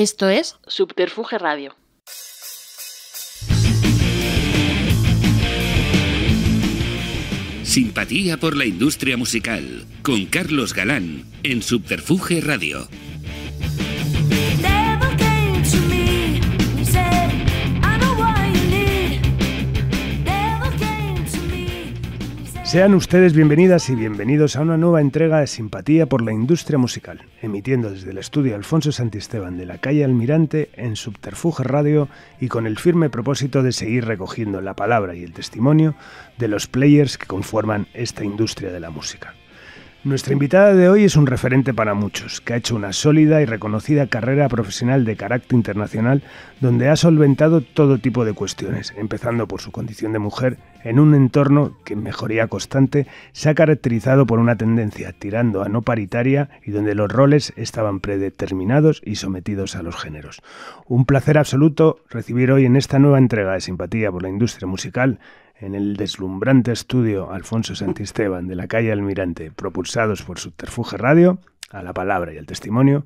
Esto es Subterfuge Radio. Simpatía por la industria musical, con Carlos Galán, en Subterfuge Radio. Sean ustedes bienvenidas y bienvenidos a una nueva entrega de Simpatía por la industria musical, emitiendo desde el estudio Alfonso Santisteban de la calle Almirante en Subterfuge Radio y con el firme propósito de seguir recogiendo la palabra y el testimonio de los players que conforman esta industria de la música. Nuestra invitada de hoy es un referente para muchos, que ha hecho una sólida y reconocida carrera profesional de carácter internacional, donde ha solventado todo tipo de cuestiones, empezando por su condición de mujer, en un entorno que en mejoría constante se ha caracterizado por una tendencia tirando a no paritaria y donde los roles estaban predeterminados y sometidos a los géneros. Un placer absoluto recibir hoy en esta nueva entrega de Simpatía por la industria musical en el deslumbrante estudio Alfonso Santisteban de la calle Almirante, propulsados por Subterfuge Radio, a la palabra y el testimonio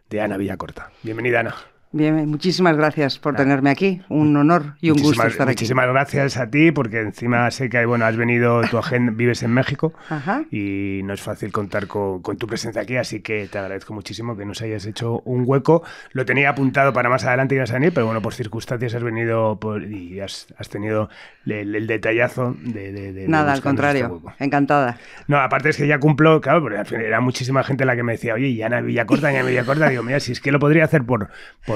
de Ana Villacorta. Bienvenida, Ana. Bien, muchísimas gracias por tenerme aquí. Un honor y un gusto estar aquí. Muchísimas gracias a ti, porque encima sé que has venido, tu agenda, vives en México. Ajá. Y no es fácil contar con tu presencia aquí, así que te agradezco muchísimo que nos hayas hecho un hueco. Lo tenía apuntado para más adelante que ibas a venir, pero bueno, por circunstancias has venido y has tenido el detallazo de nada, al contrario, encantada. No, aparte es que ya cumplo, claro, porque al final era muchísima gente la que me decía, oye, y Ana Villacorta, digo, mira, si es que lo podría hacer por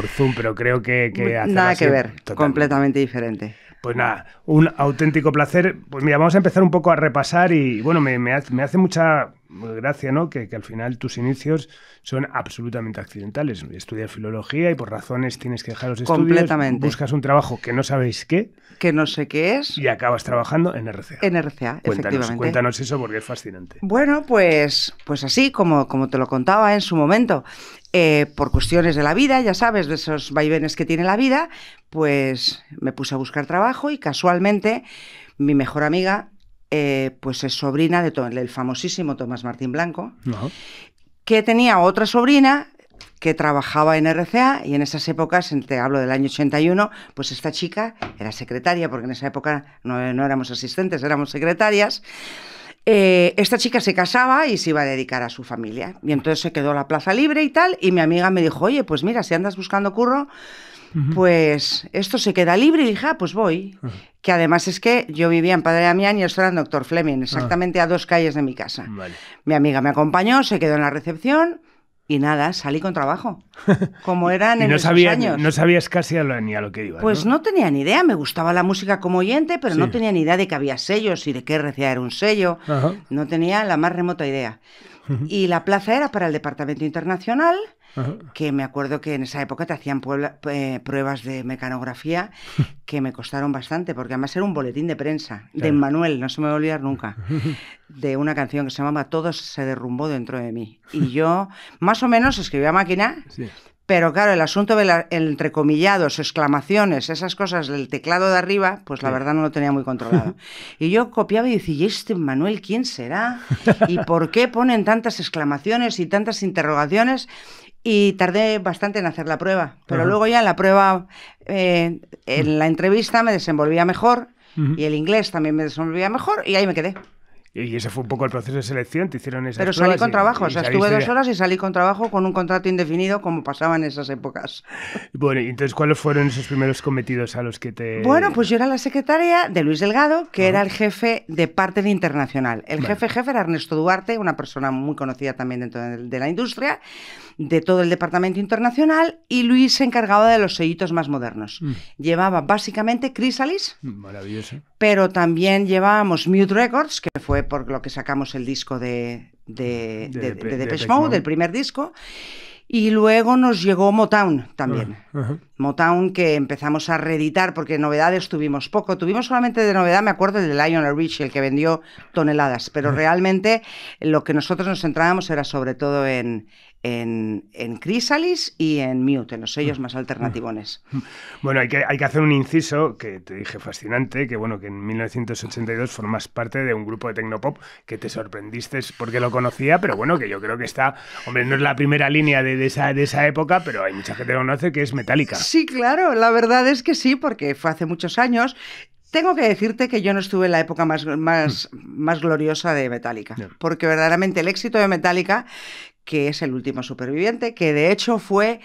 Zoom, pero creo que nada que ver, totalmente. Completamente diferente. Pues nada, un auténtico placer. Pues mira, vamos a empezar un poco a repasar y bueno, me hace mucha gracia, ¿no? Que al final tus inicios son absolutamente accidentales. Estudias filología y por razones tienes que dejar los estudios. Completamente. Buscas un trabajo que no sabéis qué. Que no sé qué es. Y acabas trabajando en RCA. En RCA, efectivamente. Cuéntanos eso porque es fascinante. Bueno, pues así como te lo contaba en su momento, por cuestiones de la vida, ya sabes, de esos vaivenes que tiene la vida, pues me puse a buscar trabajo y casualmente mi mejor amiga pues es sobrina del famosísimo Tomás Martín Blanco, que tenía otra sobrina que trabajaba en RCA y en esas épocas, te hablo del año 81, pues esta chica era secretaria, porque en esa época no éramos asistentes, éramos secretarias. Esta chica se casaba y se iba a dedicar a su familia y entonces se quedó la plaza libre y tal, y mi amiga me dijo, oye, pues mira, si andas buscando curro, pues esto se queda libre, y dije, pues voy. Que además es que yo vivía en Padre Damián y esto era en Doctor Fleming, exactamente a 2 calles de mi casa. Vale. Mi amiga me acompañó, se quedó en la recepción y nada, salí con trabajo, como eran en esos años. No sabías casi ni a lo que ibas, pues no tenía ni idea, me gustaba la música como oyente, pero no tenía ni idea de que había sellos y de que RCA era un sello. No tenía la más remota idea. Y la plaza era para el departamento internacional, que me acuerdo que en esa época te hacían pruebas de mecanografía que me costaron bastante, porque además era un boletín de prensa, de Emmanuel, no se me va a olvidar nunca, de una canción que se llamaba Todo se derrumbó dentro de mí. Y yo más o menos escribía a máquina, pero claro, el asunto de entrecomillados, exclamaciones, esas cosas del teclado de arriba, pues la verdad no lo tenía muy controlado. Y yo copiaba y decía, ¿y este Manuel quién será? ¿Y por qué ponen tantas exclamaciones y tantas interrogaciones? Y tardé bastante en hacer la prueba, pero luego ya en la prueba, en la entrevista me desenvolvía mejor y el inglés también me desenvolvía mejor y ahí me quedé. Y ese fue un poco el proceso de selección, te hicieron esas pruebas. Pero salí con trabajo, o sea, estuve 2 horas y salí con trabajo con un contrato indefinido como pasaba en esas épocas. Bueno, y entonces, ¿cuáles fueron esos primeros cometidos a los que te...? Bueno, pues yo era la secretaria de Luis Delgado, que era el jefe de parte de internacional. El jefe era Ernesto Duarte, una persona muy conocida también dentro de la industria, de todo el departamento internacional, y Luis se encargaba de los sellitos más modernos. Llevaba básicamente Chrysalis, maravilloso, pero también llevábamos Mute Records, que fue por lo que sacamos el disco de Depeche Mode, el primer disco, y luego nos llegó Motown también. Motown que empezamos a reeditar, porque novedades tuvimos poco. Tuvimos solamente de novedad, me acuerdo, el de Lionel Richie, el que vendió toneladas, pero realmente lo que nosotros nos centrábamos era sobre todo en Chrysalis y en Mute, en los sellos más alternativones. Bueno, hay que hacer un inciso que te dije fascinante, que bueno, que en 1982 formas parte de un grupo de tecnopop que te sorprendiste porque lo conocía, pero bueno, que yo creo que está, hombre, no es la primera línea de esa época, pero hay mucha gente que lo conoce, que es Metallica. Sí, claro, la verdad es que sí, porque fue hace muchos años. Tengo que decirte que yo no estuve en la época más gloriosa de Metallica, porque verdaderamente el éxito de Metallica, que es el último superviviente, que de hecho fue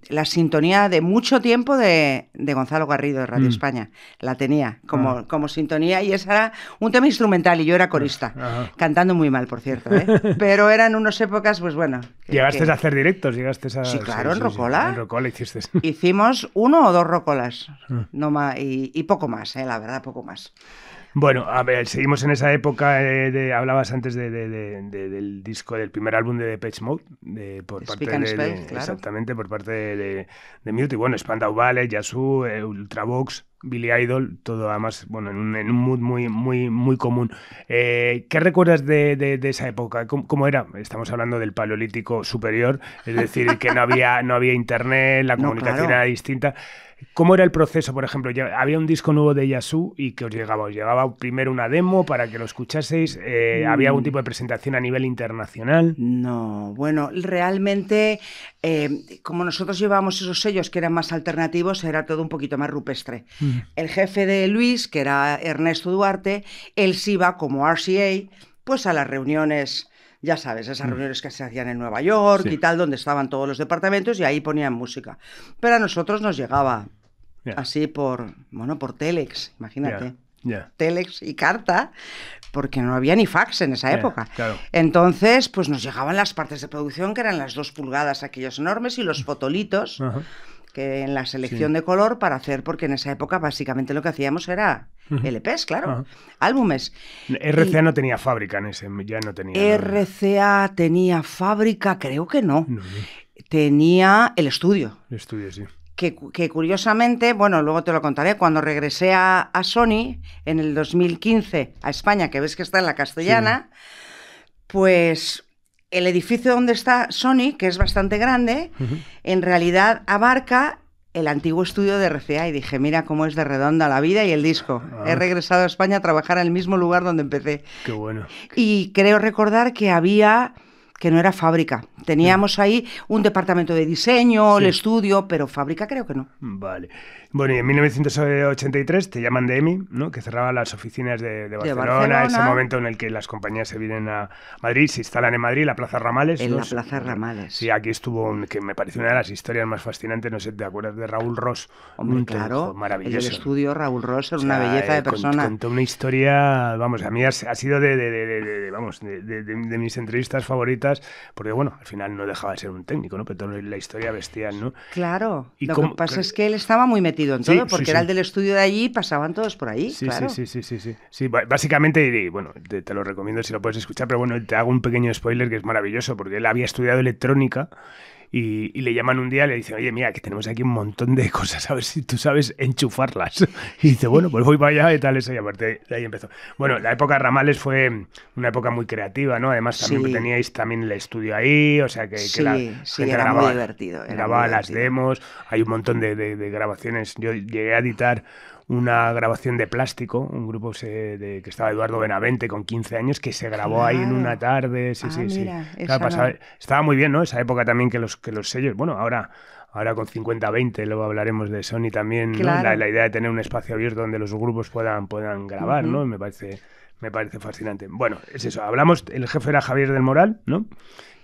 la sintonía de mucho tiempo de Gonzalo Garrido de Radio España. La tenía como sintonía, y esa era un tema instrumental y yo era corista, cantando muy mal, por cierto, ¿eh? Pero eran unas épocas, pues bueno. ¿Llegaste a hacer directos? Sí, claro, en Rocola. En Rocola hiciste. Hicimos 1 o 2 Rocolas, no más, y poco más, la verdad, poco más. Bueno, a ver, seguimos en esa época, hablabas antes del disco, del primer álbum de Depeche Mode, por parte de claro. Exactamente, por parte de Mute, y bueno, Spandau Ballet, Yazoo, Ultravox, Billy Idol, todo además, bueno, en un mood muy común. ¿Qué recuerdas de esa época? ¿Cómo era? Estamos hablando del Paleolítico superior, es decir, que no había internet, la comunicación era distinta. ¿Cómo era el proceso, por ejemplo? Había un disco nuevo de Yazoo y que os llegaba primero una demo para que lo escuchaseis. ¿Había algún tipo de presentación a nivel internacional? No, bueno, realmente como nosotros llevábamos esos sellos que eran más alternativos, era todo un poquito más rupestre. El jefe de Luis, que era Ernesto Duarte, él sí iba como RCA, pues a las reuniones, ya sabes, esas reuniones que se hacían en Nueva York y tal, donde estaban todos los departamentos, y ahí ponían música. Pero a nosotros nos llegaba así por Telex, imagínate. Telex y carta, porque no había ni fax en esa época. Claro. Entonces, pues nos llegaban las partes de producción, que eran las 2 pulgadas, aquellos enormes, y los fotolitos, que en la selección de color para hacer, porque en esa época básicamente lo que hacíamos era LPs, claro, álbumes. RCA no tenía fábrica en ese, ya no tenía. RCA tenía fábrica, creo que no. Tenía el estudio. El estudio, sí. Que curiosamente, bueno, luego te lo contaré, cuando regresé a Sony en el 2015 a España, que ves que está en la Castellana, pues el edificio donde está Sony, que es bastante grande, en realidad abarca el antiguo estudio de RCA, y dije, mira cómo es de redonda la vida y el disco. He regresado a España a trabajar en el mismo lugar donde empecé. Qué bueno. Y creo recordar que no era fábrica. Teníamos ahí un departamento de diseño, el estudio, pero fábrica creo que no. Vale. Bueno, y en 1983 te llaman de EMI, ¿no? Que cerraba las oficinas de Barcelona, ese momento en el que las compañías se vienen a Madrid, se instalan en Madrid, la Plaza Ramales. En la Plaza Ramales. Sí, aquí estuvo, que me pareció una de las historias más fascinantes, no sé, ¿te acuerdas de Raúl Ros? Hombre, claro, maravilloso. El estudio Raúl Ros era una belleza de persona. Contó una historia, vamos, a mí ha sido de mis entrevistas favoritas, porque bueno, al final no dejaba de ser un técnico, ¿no? Pero toda la historia bestial, ¿no? Claro, lo que pasa es que él estaba muy metido en todo, porque era el del estudio de allí y pasaban todos por ahí, claro. Sí, básicamente, y bueno, te lo recomiendo si lo puedes escuchar, pero bueno, te hago un pequeño spoiler que es maravilloso, porque él había estudiado electrónica y le llaman un día y le dicen, oye, mira, que tenemos aquí un montón de cosas, a ver si tú sabes enchufarlas. Y dice, bueno, pues voy para allá y tal, eso, y aparte de ahí empezó. Bueno, la época Ramales fue una época muy creativa, ¿no? Además, también teníais también el estudio ahí, o sea, que la gente era muy divertido. Grababa las demos, hay un montón de grabaciones. Yo llegué a editar una grabación de Plástico, un grupo que estaba Eduardo Benavente con 15 años, que se grabó ahí en una tarde. Mira, claro, estaba muy bien, ¿no? Esa época también que los sellos, bueno, ahora con 50-20, luego hablaremos de Sony también, claro. ¿no? La idea de tener un espacio abierto donde los grupos puedan grabar, ¿no? Me parece fascinante. Bueno, es eso, hablamos, el jefe era Javier del Moral, ¿no?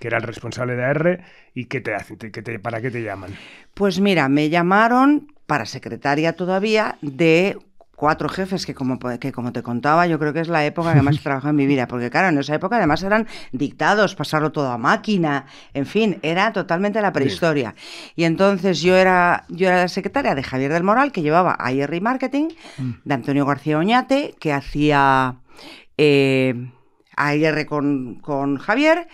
Que era el responsable de AR, ¿y qué te hacen? ¿Para qué te llaman? Pues mira, me llamaron para secretaria todavía de 4 jefes que como te contaba, yo creo que es la época que más he trabajado en mi vida, porque claro, en esa época además eran dictados, pasarlo todo a máquina, en fin, era totalmente la prehistoria. Y entonces yo era la secretaria de Javier del Moral, que llevaba AR y Marketing, de Antonio García Oñate, que hacía AR con Javier,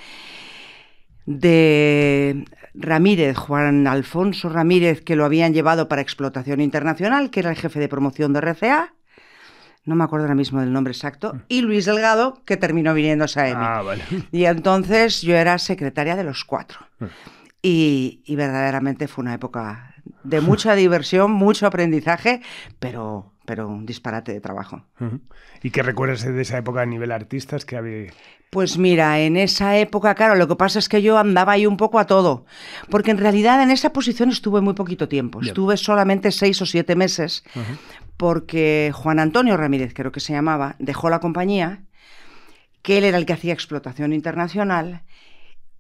de Ramírez, Juan Alfonso Ramírez, que lo habían llevado para Explotación Internacional, que era el jefe de promoción de RCA. No me acuerdo ahora mismo del nombre exacto. Y Luis Delgado, que terminó viniéndose a EMI. Vale. Y entonces yo era secretaria de los 4. Y verdaderamente fue una época de mucha diversión, mucho aprendizaje, pero un disparate de trabajo. ¿Y qué recuerdas de esa época a nivel artistas que había? Pues mira, en esa época, claro, lo que pasa es que yo andaba ahí un poco a todo, porque en realidad en esa posición estuve muy poquito tiempo, estuve solamente 6 o 7 meses, porque Juan Antonio Ramírez, creo que se llamaba, dejó la compañía, que él era el que hacía Explotación Internacional,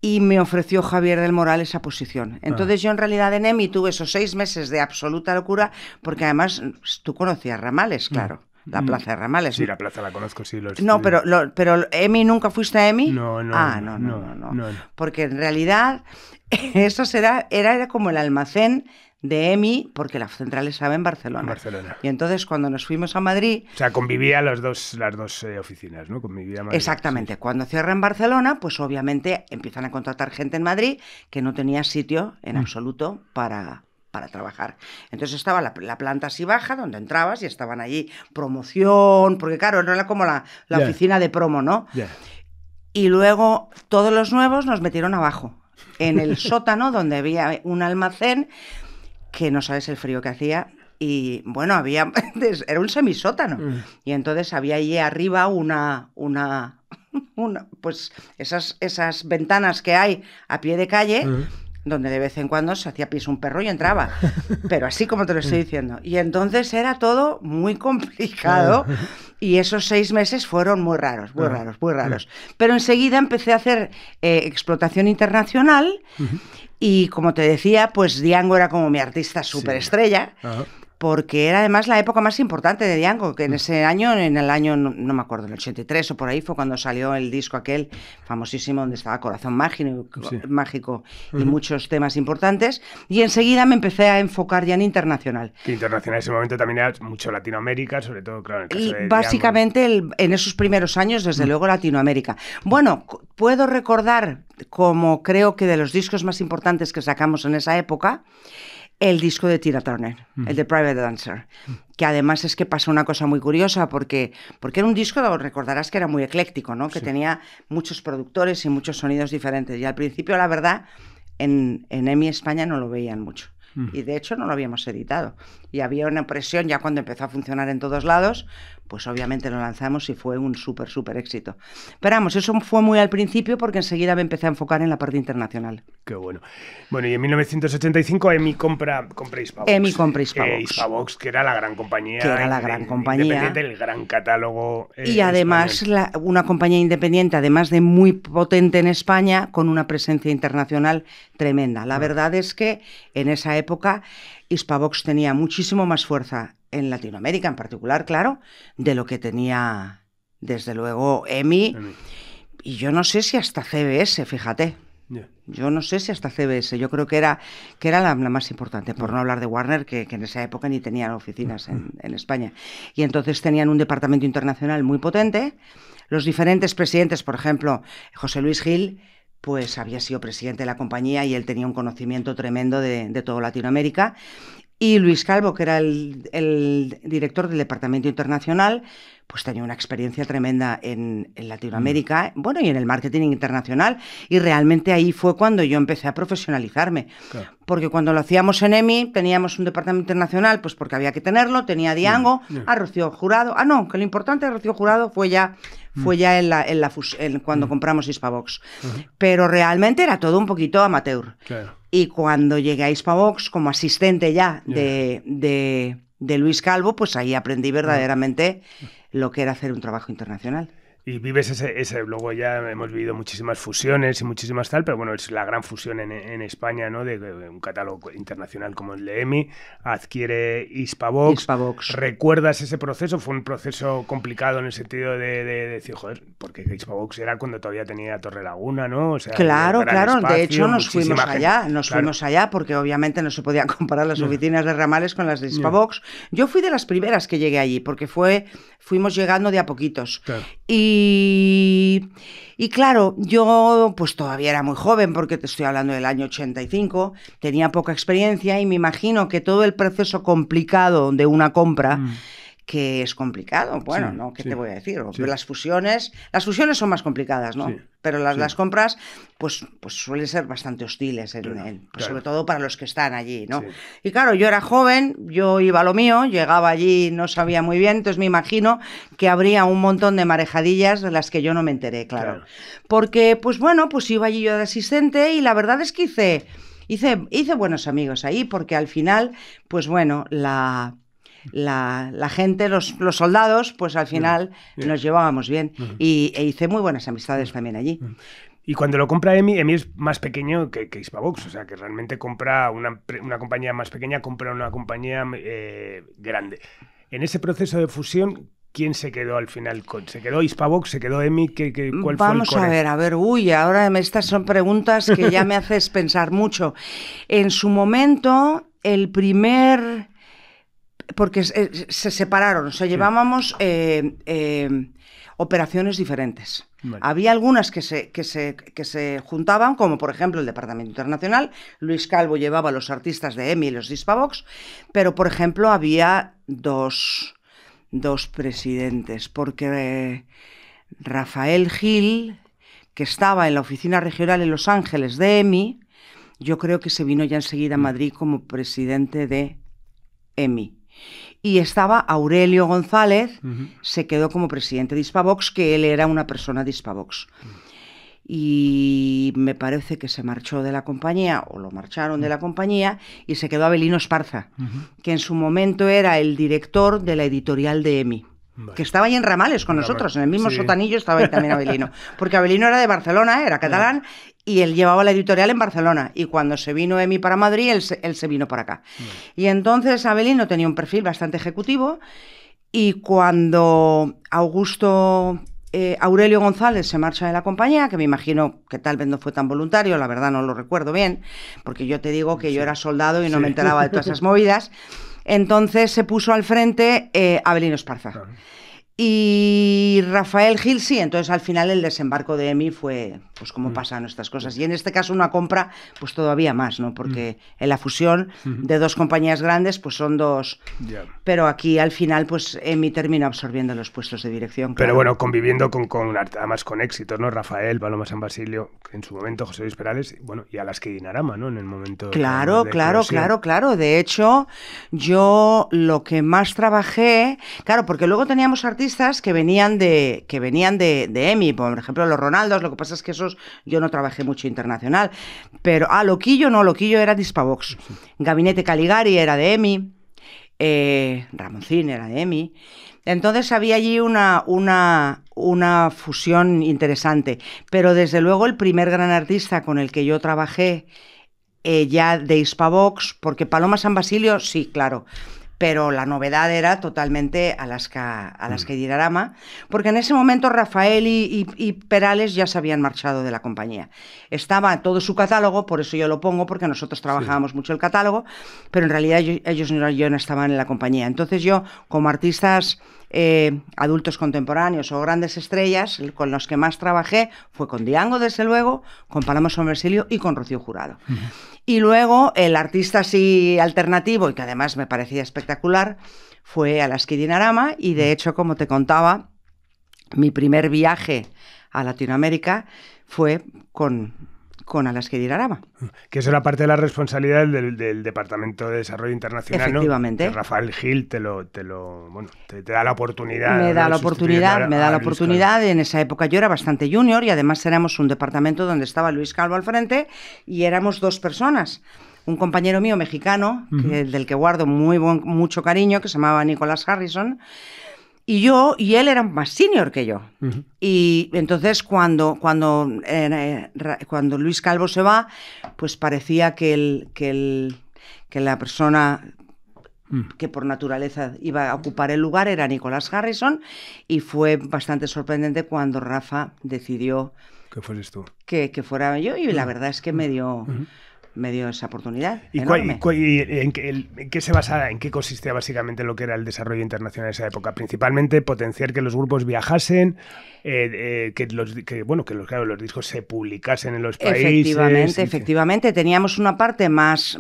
y me ofreció Javier del Moral esa posición. Entonces yo en realidad en EMI tuve esos 6 meses de absoluta locura, porque además tú conocías Ramales, claro. La Plaza de Ramales. Sí, la plaza la conozco, sí. No, pero EMI, ¿nunca fuiste a EMI? No. No. Porque en realidad eso era como el almacén de EMI, porque la central estaba en Barcelona. Y entonces cuando nos fuimos a Madrid... O sea, convivía las dos oficinas, ¿no? Convivía Madrid. Exactamente. Sí. Cuando cierra en Barcelona, pues obviamente empiezan a contratar gente en Madrid que no tenía sitio en absoluto para trabajar. Entonces estaba la planta así baja, donde entrabas y estaban allí promoción, porque claro, no era como la oficina de promo, ¿no? Y luego todos los nuevos nos metieron abajo, en el sótano, donde había un almacén, que no sabes el frío que hacía, y bueno, era un semisótano, y entonces había allí arriba pues esas ventanas que hay a pie de calle, donde de vez en cuando se hacía pis un perro y entraba, pero así como te lo estoy diciendo. Y entonces era todo muy complicado y esos 6 meses fueron muy raros. Pero enseguida empecé a hacer Explotación Internacional y, como te decía, pues Diango era como mi artista superestrella. Porque era además la época más importante de Diango, que en ese año, no me acuerdo, el 83 o por ahí, fue cuando salió el disco aquel famosísimo donde estaba Corazón Mágico y muchos temas importantes, y enseguida me empecé a enfocar ya en internacional. Que internacional en ese momento también era mucho Latinoamérica, sobre todo, claro, en el caso de básicamente en esos primeros años, desde luego, Latinoamérica. Bueno, puedo recordar, como creo que de los discos más importantes que sacamos en esa época, el disco de Tina Turner, el de Private Dancer, que además es que pasó una cosa muy curiosa, porque era un disco, recordarás que era muy ecléctico, ¿no? Que tenía muchos productores y muchos sonidos diferentes, y al principio, la verdad, en EMI España no lo veían mucho, y de hecho no lo habíamos editado, y había una presión ya cuando empezó a funcionar en todos lados, pues obviamente lo lanzamos y fue un súper éxito. Pero vamos, eso fue muy al principio, porque enseguida me empecé a enfocar en la parte internacional. Qué bueno. Bueno, y en 1985 EMI compra Hispavox. EMI compra Hispavox. Hispavox, que era la gran compañía. Independiente, el gran catálogo y además una compañía independiente, además de muy potente en España, con una presencia internacional tremenda. La verdad es que en esa época Hispavox tenía muchísimo más fuerza en Latinoamérica en particular, claro, de lo que tenía, desde luego, EMI. Y yo no sé si hasta CBS, fíjate. Yo no sé si hasta CBS. Yo creo que era la más importante, por no hablar de Warner, que en esa época ni tenían oficinas en España. Y entonces tenían un departamento internacional muy potente. Los diferentes presidentes, por ejemplo, José Luis Gil, pues había sido presidente de la compañía y él tenía un conocimiento tremendo de toda Latinoamérica. Y Luis Calvo, que era el director del Departamento Internacional, pues tenía una experiencia tremenda en Latinoamérica, bueno, y en el marketing internacional. Y realmente ahí fue cuando yo empecé a profesionalizarme. Claro. Porque cuando lo hacíamos en EMI, teníamos un departamento internacional, pues porque había que tenerlo, tenía a Diango, a Rocío Jurado. No, que lo importante de Rocío Jurado fue ya cuando compramos Hispavox. Pero realmente era todo un poquito amateur. Claro. Y cuando llegué a Hispavox como asistente ya de Luis Calvo, pues ahí aprendí verdaderamente lo que era hacer un trabajo internacional. Y vives ese, luego ya hemos vivido muchísimas fusiones y muchísimas tal, pero bueno, es la gran fusión en España, ¿no? De un catálogo internacional como el de EMI, adquiere Hispavox. ¿Recuerdas ese proceso? ¿Fue un proceso complicado en el sentido de decir, joder, porque Hispavox era cuando todavía tenía Torrelaguna, ¿no? O sea, claro, espacio, de hecho nos fuimos allá, porque obviamente no se podían comparar las oficinas de Ramales con las de Hispavox. Yo fui de las primeras que llegué allí, porque fuimos llegando de a poquitos. Claro. Y Y claro, yo pues todavía era muy joven, porque te estoy hablando del año 85, tenía poca experiencia y me imagino que todo el proceso complicado de una compra, que es complicado, bueno, Sí, ¿no? ¿Qué sí, te voy a decir? sí. Las fusiones son más complicadas, ¿no? Sí, Pero sí. las compras, pues suelen ser bastante hostiles, Claro. sobre todo para los que están allí, ¿no? Sí. Y claro, yo era joven, yo iba a lo mío, llegaba allí, no sabía muy bien, entonces me imagino que habría un montón de marejadillas de las que yo no me enteré, claro. Porque, pues bueno, pues iba allí yo de asistente y la verdad es que hice buenos amigos ahí, porque al final, pues bueno, la gente, los soldados, pues al final nos llevábamos bien. E hice muy buenas amistades también allí. Y cuando lo compra EMI es más pequeño que Hispavox, o sea, que realmente compra una compañía más pequeña, compra una compañía grande. En ese proceso de fusión, ¿quién se quedó al final? ¿Se quedó Hispavox? ¿Se quedó EMI? ¿Cuál fue el core? A ver, ahora estas son preguntas que ya me haces pensar mucho. En su momento, el primer... Porque se separaron, o sea, llevábamos operaciones diferentes. Vale. Había algunas que se juntaban, como por ejemplo el Departamento Internacional. Luis Calvo llevaba los artistas de EMI y los de Hispavox, pero por ejemplo había dos presidentes, porque Rafael Gil, que estaba en la oficina regional en Los Ángeles de EMI, yo creo que se vino ya enseguida a Madrid como presidente de EMI. Y estaba Aurelio González, se quedó como presidente de Hispavox, que él era una persona de Hispavox. Y me parece que se marchó de la compañía, o lo marcharon de la compañía, y se quedó Avelino Esparza, que en su momento era el director de la editorial de EMI. Vale. Que estaba ahí en Ramales con nosotros, en el mismo sotanillo estaba ahí también Avelino. Porque Avelino era de Barcelona, era catalán, y él llevaba la editorial en Barcelona. Y cuando se vino EMI para Madrid, él se vino para acá. Y entonces Avelino tenía un perfil bastante ejecutivo, y cuando Aurelio González se marcha de la compañía, que me imagino que tal vez no fue tan voluntario, la verdad no lo recuerdo bien, porque yo te digo que yo era soldado y no me enteraba de todas esas movidas. Entonces se puso al frente Avelino Esparza. Y Rafael Gil, sí, entonces al final el desembarco de EMI fue, pues como pasan estas cosas. Y en este caso una compra, pues todavía más, ¿no? Porque en la fusión de dos compañías grandes, pues son dos. Pero aquí al final, pues EMI termina absorbiendo los puestos de dirección. Claro. Pero bueno, conviviendo además con éxitos, ¿no? Rafael, Paloma San Basilio, en su momento José Luis Perales, bueno, y Alaska y Dinarama, ¿no? En el momento. Claro. De hecho, yo lo que más trabajé, claro, porque luego teníamos artistas que venían de EMI, por ejemplo los Ronaldos. Lo que pasa es que esos yo no trabajé mucho internacional, pero Loquillo era de Hispavox, Gabinete Caligari era de EMI, Ramoncín era de EMI. Entonces había allí una fusión interesante, pero desde luego el primer gran artista con el que yo trabajé ya de Hispavox, porque Paloma San Basilio sí, claro, pero la novedad era totalmente Alaska y Dinarama, porque en ese momento Rafael y Perales ya se habían marchado de la compañía. Estaba todo su catálogo, por eso yo lo pongo, porque nosotros trabajábamos mucho el catálogo, pero en realidad ellos no estaban en la compañía. Entonces yo, como artistas adultos contemporáneos o grandes estrellas, con los que más trabajé fue con Diango, desde luego, con Paloma San Basilio y con Rocío Jurado. Y luego el artista así alternativo, y que además me parecía espectacular, fue Alaska y Dinarama. Y de hecho, como te contaba, mi primer viaje a Latinoamérica fue con Alaska y Dinarama. Que eso era parte de la responsabilidad del Departamento de Desarrollo Internacional, efectivamente, ¿no? Que Rafael Gil te da la oportunidad. Me da la oportunidad. En esa época yo era bastante junior y además éramos un departamento donde estaba Luis Calvo al frente y éramos dos personas. Un compañero mío mexicano, del que guardo mucho cariño, que se llamaba Nicolás Harrison, y él era más senior que yo. Y entonces cuando Luis Calvo se va, pues parecía que la persona que por naturaleza iba a ocupar el lugar era Nicolás Harrison, y fue bastante sorprendente cuando Rafa decidió que fueres tú. Que fuera yo, y la verdad es que me dio me dio esa oportunidad. ¿Y en qué se basaba, en qué consistía básicamente lo que era el desarrollo internacional en esa época? Principalmente potenciar que los grupos viajasen, que los discos se publicasen en los países. Efectivamente. Teníamos una parte más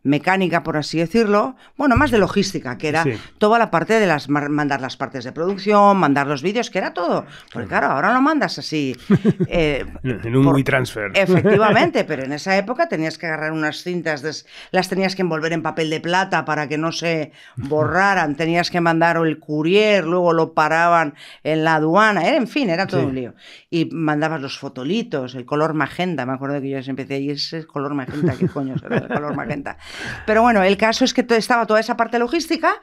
mecánica, por así decirlo, más de logística, que era toda la parte de mandar las partes de producción, mandar los vídeos, que era todo. Porque claro, ahora lo mandas así. En un WeTransfer. Efectivamente, pero en esa época tenías que agarrar unas cintas, las tenías que envolver en papel de plata para que no se borraran, tenías que mandar el courier, luego lo paraban en la aduana, en fin, era todo un lío. Y mandabas los fotolitos, el color magenta, me acuerdo que yo empecé ahí, ese color magenta, ¿qué coño será el color magenta? Pero bueno, el caso es que estaba toda esa parte logística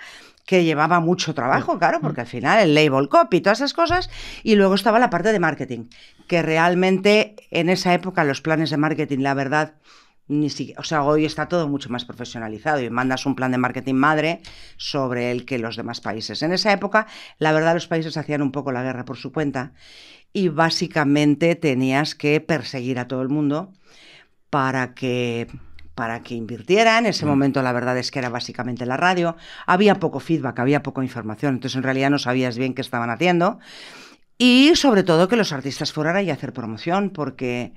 que llevaba mucho trabajo, claro, porque al final el label copy, todas esas cosas, y luego estaba la parte de marketing, que realmente en esa época los planes de marketing, la verdad, ni siquiera, hoy está todo mucho más profesionalizado y mandas un plan de marketing madre sobre el que los demás países. En esa época, la verdad, los países hacían un poco la guerra por su cuenta y básicamente tenías que perseguir a todo el mundo para que invirtiera. En ese momento la verdad es que era básicamente la radio, había poco feedback, había poca información, entonces en realidad no sabías bien qué estaban haciendo, y sobre todo que los artistas fueran ahí a hacer promoción, porque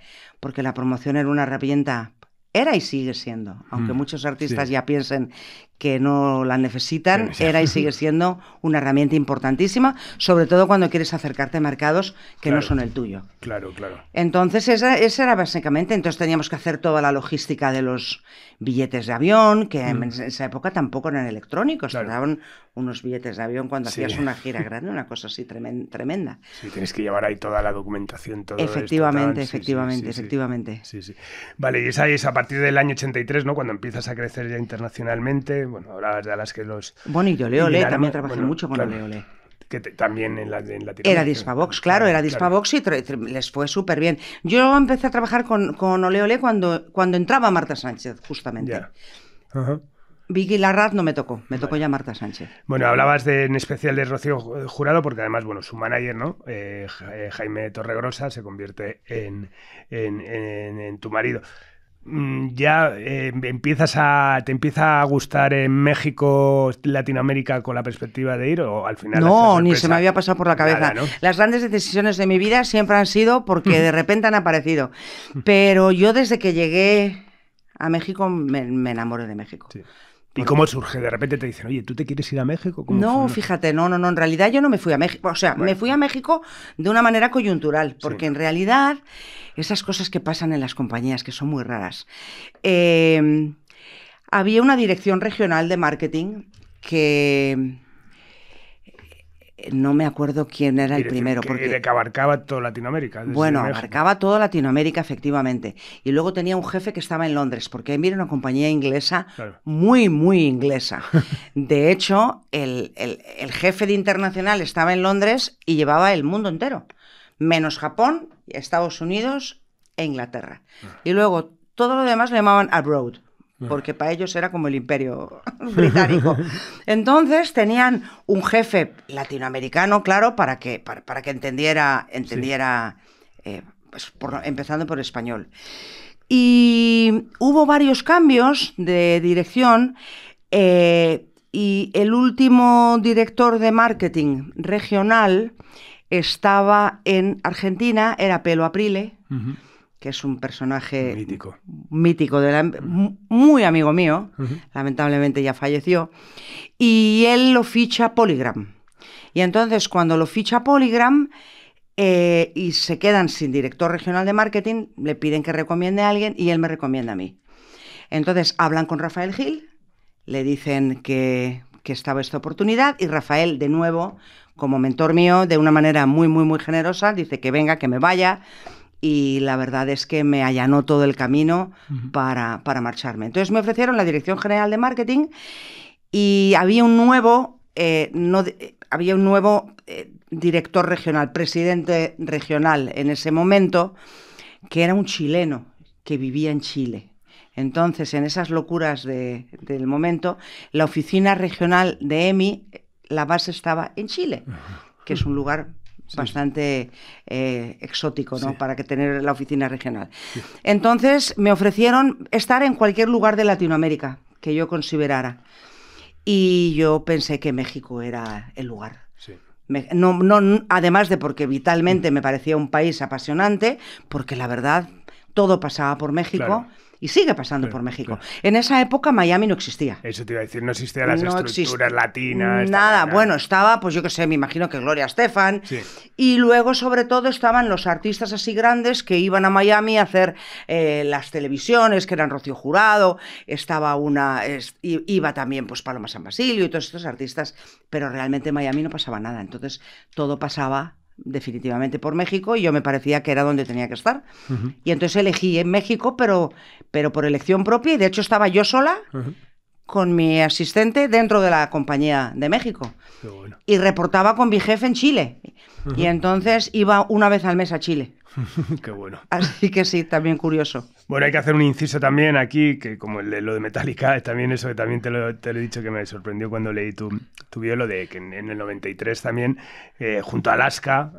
la promoción era una herramienta, era y sigue siendo, aunque muchos artistas ya piensen que no la necesitan, era y sigue siendo una herramienta importantísima, sobre todo cuando quieres acercarte a mercados que no son el tuyo. Claro. Entonces, esa era básicamente, entonces teníamos que hacer toda la logística de los billetes de avión, que en esa época tampoco eran electrónicos, te daban unos billetes de avión cuando hacías una gira grande, una cosa así tremenda. Sí, tienes que llevar ahí toda la documentación, todo efectivamente. Sí. Vale, y esa es a partir del año 83, ¿no? Cuando empiezas a crecer ya internacionalmente. Ahora ya las que los... y Ole Ole, también trabajé mucho con Ole Ole. Que también en Latinoamérica. Era Dispavox, era Dispavox y les fue súper bien. Yo empecé a trabajar con Ole Ole cuando entraba Marta Sánchez, justamente. Ya. Ajá. Vicky Larraz no me tocó, tocó ya Marta Sánchez. Bueno, hablabas en especial de Rocío Jurado, porque además, su manager, ¿no? Jaime Torregrosa, se convierte en tu marido. Ya te empieza a gustar en México, Latinoamérica, con la perspectiva de ir, o al final... No, ni se me había pasado por la cabeza. Nada, ¿no? Las grandes decisiones de mi vida siempre han sido porque de repente han aparecido. Pero yo desde que llegué a México me enamoré de México. Sí. ¿Y cómo surge? De repente te dicen, oye, ¿tú te quieres ir a México? No, fíjate, no, en realidad yo no me fui a México, me fui a México de una manera coyuntural, porque en realidad esas cosas que pasan en las compañías, que son muy raras, había una dirección regional de marketing que... No me acuerdo quién era el primero. Que abarcaba toda Latinoamérica. Abarcaba toda Latinoamérica, efectivamente. Y luego tenía un jefe que estaba en Londres, porque mira, una compañía inglesa, muy, muy inglesa. De hecho, el jefe de internacional estaba en Londres y llevaba el mundo entero, menos Japón, Estados Unidos e Inglaterra. Y luego todo lo demás lo llamaban abroad, porque para ellos era como el imperio británico. Entonces tenían un jefe latinoamericano, claro, para que entendiera empezando por español. Y hubo varios cambios de dirección, y el último director de marketing regional estaba en Argentina, era Pelo Aprile, que es un personaje mítico muy amigo mío, lamentablemente ya falleció, y él lo ficha Polygram. Y entonces cuando lo ficha Polygram y se quedan sin director regional de marketing, le piden que recomiende a alguien y él me recomienda a mí. Entonces hablan con Rafael Gil, le dicen que estaba esta oportunidad y Rafael, de nuevo, como mentor mío, de una manera muy, muy, muy generosa, dice que venga, que me vaya. Y la verdad es que me allanó todo el camino para marcharme. Entonces me ofrecieron la Dirección General de Marketing y había un nuevo director regional, presidente regional en ese momento, que era un chileno que vivía en Chile. Entonces, en esas locuras del momento, la oficina regional de EMI, la base estaba en Chile, que es un lugar bastante exótico, ¿no? Sí. Para que tener la oficina regional. Sí. Entonces me ofrecieron estar en cualquier lugar de Latinoamérica que yo considerara. Y yo pensé que México era el lugar. Sí. Además de porque vitalmente me parecía un país apasionante, porque la verdad todo pasaba por México. Claro. Y sigue pasando por México. Claro. En esa época Miami no existía. Eso te iba a decir, no existían las estructuras latinas. Nada, bueno, estaba, pues yo qué sé, me imagino que Gloria Estefan. Sí. Y luego, sobre todo, estaban los artistas así grandes que iban a Miami a hacer las televisiones, que eran Rocío Jurado, iba también pues Paloma San Basilio y todos estos artistas, pero realmente en Miami no pasaba nada. Entonces, todo pasaba definitivamente por México y yo me parecía que era donde tenía que estar. Y entonces elegí en México, pero por elección propia, y de hecho estaba yo sola con mi asistente dentro de la compañía de México. Qué bueno. Y reportaba con mi jefe en Chile. Y entonces iba una vez al mes a Chile. Qué bueno. Así que sí, también curioso. Bueno, hay que hacer un inciso también aquí, que como lo de Metallica, también eso que también te lo he dicho que me sorprendió cuando leí tu bio, lo de que en el 93 también, junto a Alaska,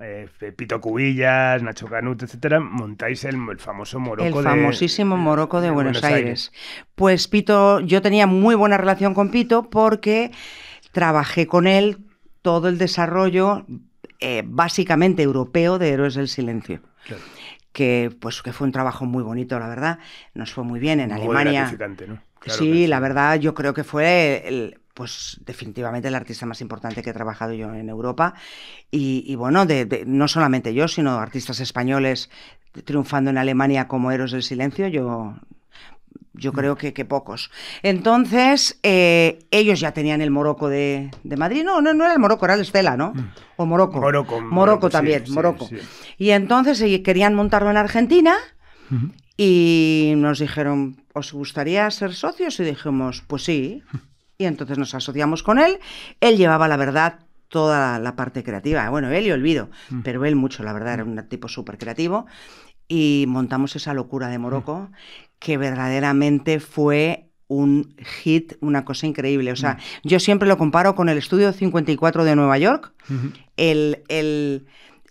Pito Cubillas, Nacho Canut, etcétera, montáis el famoso Morocco. El famosísimo Morocco de Buenos Aires. Pues Pito, yo tenía muy buena relación con Pito porque trabajé con él todo el desarrollo básicamente europeo de Héroes del Silencio. Claro. Que fue un trabajo muy bonito, la verdad. Nos fue muy bien en Alemania. Gratificante, ¿no? Claro, sí, la verdad, yo creo que fue definitivamente el artista más importante que he trabajado yo en Europa. Y bueno, no solamente yo, sino artistas españoles triunfando en Alemania como Héroes del Silencio, yo creo que pocos. Entonces, ellos ya tenían el Morocco de Madrid. No era el Morocco, era el Estela, ¿no? O Morocco. Morocco también, sí, Morocco. Sí. Y entonces querían montarlo en Argentina y nos dijeron, ¿os gustaría ser socios? Y dijimos, pues sí. Y entonces nos asociamos con él. Él llevaba, la verdad, toda la parte creativa. Bueno, él y Olvido, pero él mucho, la verdad, era un tipo súper creativo. Y montamos esa locura de Morocco, que verdaderamente fue un hit, una cosa increíble. O sea, yo siempre lo comparo con el Estudio 54 de Nueva York. El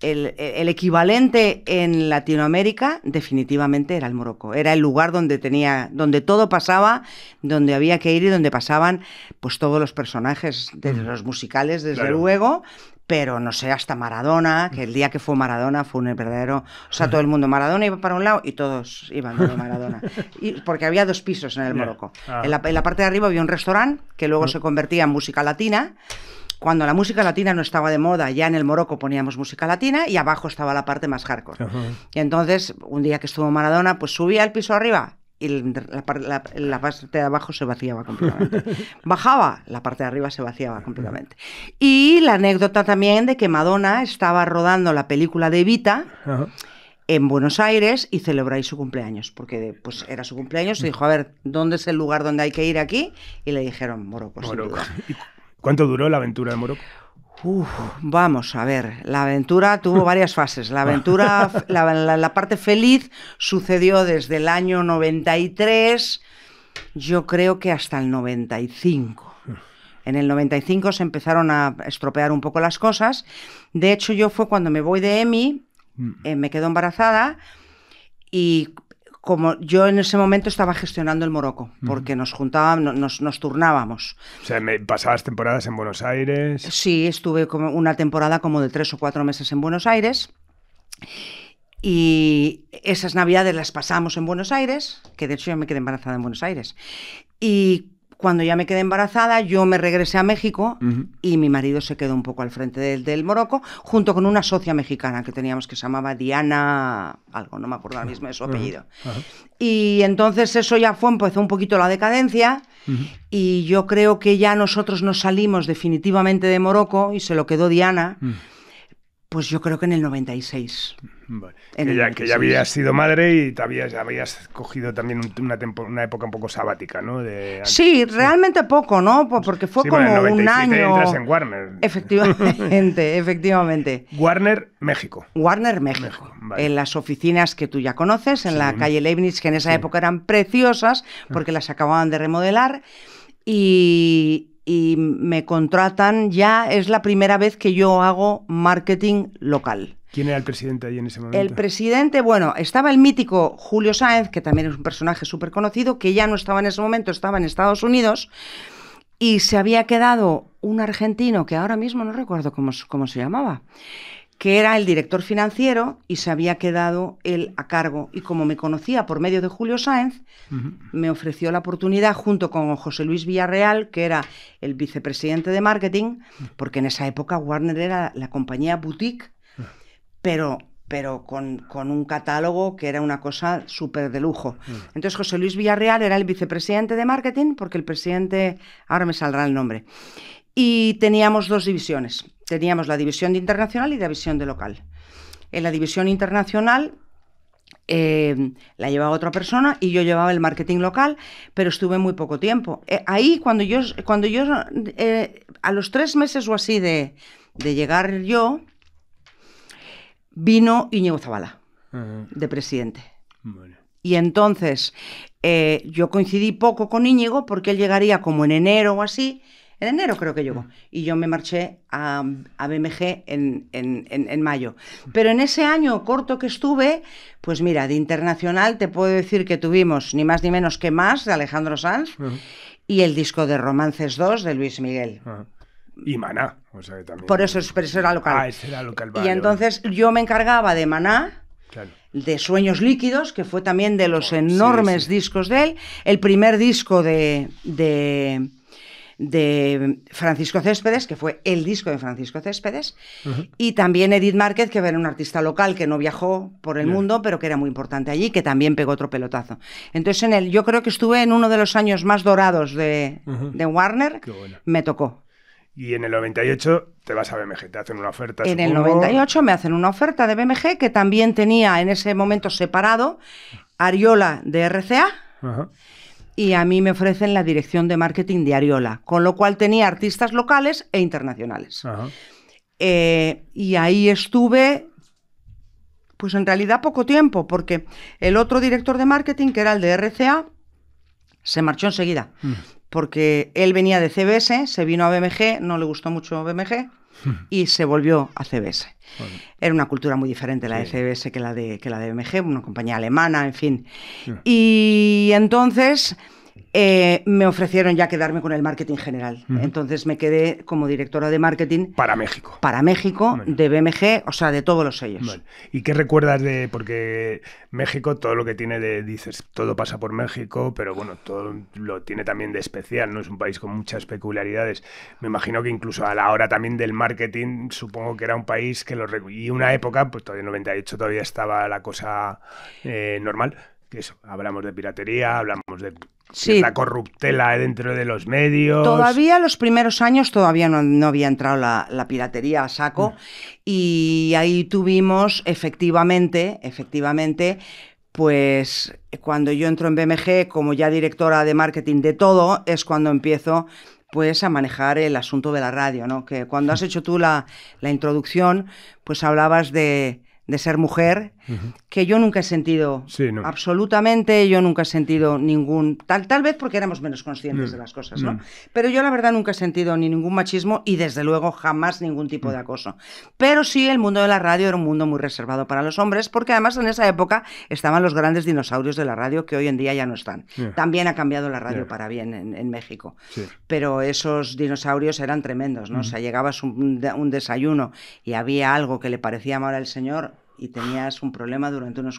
equivalente en Latinoamérica definitivamente era el Morocco. Era el lugar donde todo pasaba, donde había que ir y donde pasaban pues todos los personajes de los musicales, desde luego. Pero no sé, hasta Maradona, que el día que fue Maradona fue un verdadero... O sea, todo el mundo, Maradona iba para un lado y todos iban de Maradona. Porque había 2 pisos en el Morocco. En la parte de arriba había un restaurante que luego se convertía en música latina. Cuando la música latina no estaba de moda, ya en el Morocco poníamos música latina y abajo estaba la parte más hardcore. Y entonces, un día que estuvo Maradona, pues subía al piso arriba y la parte de abajo se vaciaba completamente. Bajaba, la parte de arriba se vaciaba completamente. Y la anécdota también de que Madonna estaba rodando la película de Evita en Buenos Aires y celebró ahí su cumpleaños, porque pues era su cumpleaños y dijo, a ver, ¿dónde es el lugar donde hay que ir aquí? Y le dijeron, Morocco. ¿Cuánto duró la aventura de Morocco? Vamos a ver, la aventura tuvo varias fases. La aventura, la parte feliz sucedió desde el año 93, yo creo que hasta el 95. En el 95 se empezaron a estropear un poco las cosas. De hecho, yo fue cuando me voy de EMI, me quedo embarazada y... Como yo en ese momento estaba gestionando el Morocco, porque nos juntábamos, nos turnábamos. O sea, ¿pasabas temporadas en Buenos Aires? Sí, estuve como una temporada como de 3 o 4 meses en Buenos Aires. Y esas navidades las pasamos en Buenos Aires, que de hecho yo me quedé embarazada en Buenos Aires. Y cuando ya me quedé embarazada, yo me regresé a México y mi marido se quedó un poco al frente del Morocco, junto con una socia mexicana que teníamos que se llamaba Diana, algo, no me acuerdo ahora mismo de su apellido. Y entonces eso ya empezó un poquito la decadencia y yo creo que ya nosotros nos salimos definitivamente de Morocco y se lo quedó Diana. Pues yo creo que en el 96. Vale. Que ya habías sido madre y te habías cogido también una época un poco sabática, ¿no? Sí, realmente poco, ¿no? Porque fue como en el 97 un año... entras en Warner. Efectivamente. Warner, México. Warner, México. Vale. En las oficinas que tú ya conoces, en la calle Leibniz, que en esa época eran preciosas, porque las acababan de remodelar. Y y me contratan, ya es la primera vez que yo hago marketing local. ¿Quién era el presidente allí en ese momento? El presidente, bueno, estaba el mítico Julio Sáenz, que también es un personaje súper conocido, que ya no estaba en ese momento, estaba en Estados Unidos, y se había quedado un argentino, que ahora mismo no recuerdo cómo se llamaba, que era el director financiero, y se había quedado él a cargo. Y como me conocía por medio de Julio Sáenz, me ofreció la oportunidad, junto con José Luis Villarreal, que era el vicepresidente de marketing, porque en esa época Warner era la compañía boutique, pero con un catálogo que era una cosa súper de lujo. Entonces José Luis Villarreal era el vicepresidente de marketing, porque el presidente, ahora me saldrá el nombre, y teníamos dos divisiones. Teníamos la división de internacional y la división de local. En la división internacional la llevaba otra persona y yo llevaba el marketing local, pero estuve muy poco tiempo. Ahí, cuando yo a los 3 meses o así de llegar yo, vino Íñigo Zabala, de presidente. Bueno. Y entonces yo coincidí poco con Íñigo, porque él llegaría como en enero o así. En enero creo que llegó. Y yo me marché a BMG en mayo. Pero en ese año corto que estuve, pues mira, de internacional te puedo decir que tuvimos ni más ni menos que Más, de Alejandro Sanz, y el disco de Romances 2 de Luis Miguel. Y Maná, o sea que también... Pero eso era local. Ese era local. Y entonces yo me encargaba de Maná, claro, de Sueños Líquidos, que fue también de los enormes discos de él, el primer disco de Francisco Céspedes, que fue el disco de Francisco Céspedes, y también Edith Márquez, que era un artista local que no viajó por el mundo, pero que era muy importante allí, que también pegó otro pelotazo. Entonces yo creo que estuve en uno de los años más dorados de Warner. bueno. Me tocó. Y en el 98 te vas a BMG, te hacen una oferta, En supongo. el 98 me hacen una oferta de BMG, que también tenía en ese momento separado Ariola de RCA, y a mí me ofrecen la dirección de marketing de Ariola, con lo cual tenía artistas locales e internacionales. Y ahí estuve, pues en realidad poco tiempo, porque el otro director de marketing, que era el de RCA, se marchó enseguida. Porque él venía de CBS, se vino a BMG, no le gustó mucho BMG y se volvió a CBS. Bueno. Era una cultura muy diferente la de CBS que la de BMG, una compañía alemana, en fin. Y entonces me ofrecieron ya quedarme con el marketing general. Entonces me quedé como directora de marketing. Para México. Para México, bueno, de BMG, o sea, de todos los sellos. Vale. ¿Y qué recuerdas de...? Porque México, todo lo que tiene dices, todo pasa por México, pero bueno, todo lo tiene también de especial, ¿no? Es un país con muchas peculiaridades. Me imagino que incluso a la hora también del marketing, supongo que era un país que y una época, pues todavía en 98 todavía estaba la cosa normal, que eso, hablamos de piratería, hablamos de... Sí. La corruptela dentro de los medios. Todavía los primeros años todavía no había entrado la piratería a saco, y ahí tuvimos efectivamente, pues cuando yo entro en BMG como ya directora de marketing de todo, es cuando empiezo pues a manejar el asunto de la radio, ¿no? Que cuando has hecho tú la introducción, pues hablabas de ser mujer, que yo nunca he sentido, absolutamente, yo nunca he sentido ningún, tal vez porque éramos menos conscientes de las cosas, ¿no? Pero yo la verdad nunca he sentido ni ningún machismo y desde luego jamás ningún tipo de acoso. Pero sí, el mundo de la radio era un mundo muy reservado para los hombres, porque además en esa época estaban los grandes dinosaurios de la radio que hoy en día ya no están. También ha cambiado la radio para bien en México, pero esos dinosaurios eran tremendos, ¿no? O sea, llegabas un desayuno y había algo que le parecía mal al señor y tenías un problema durante un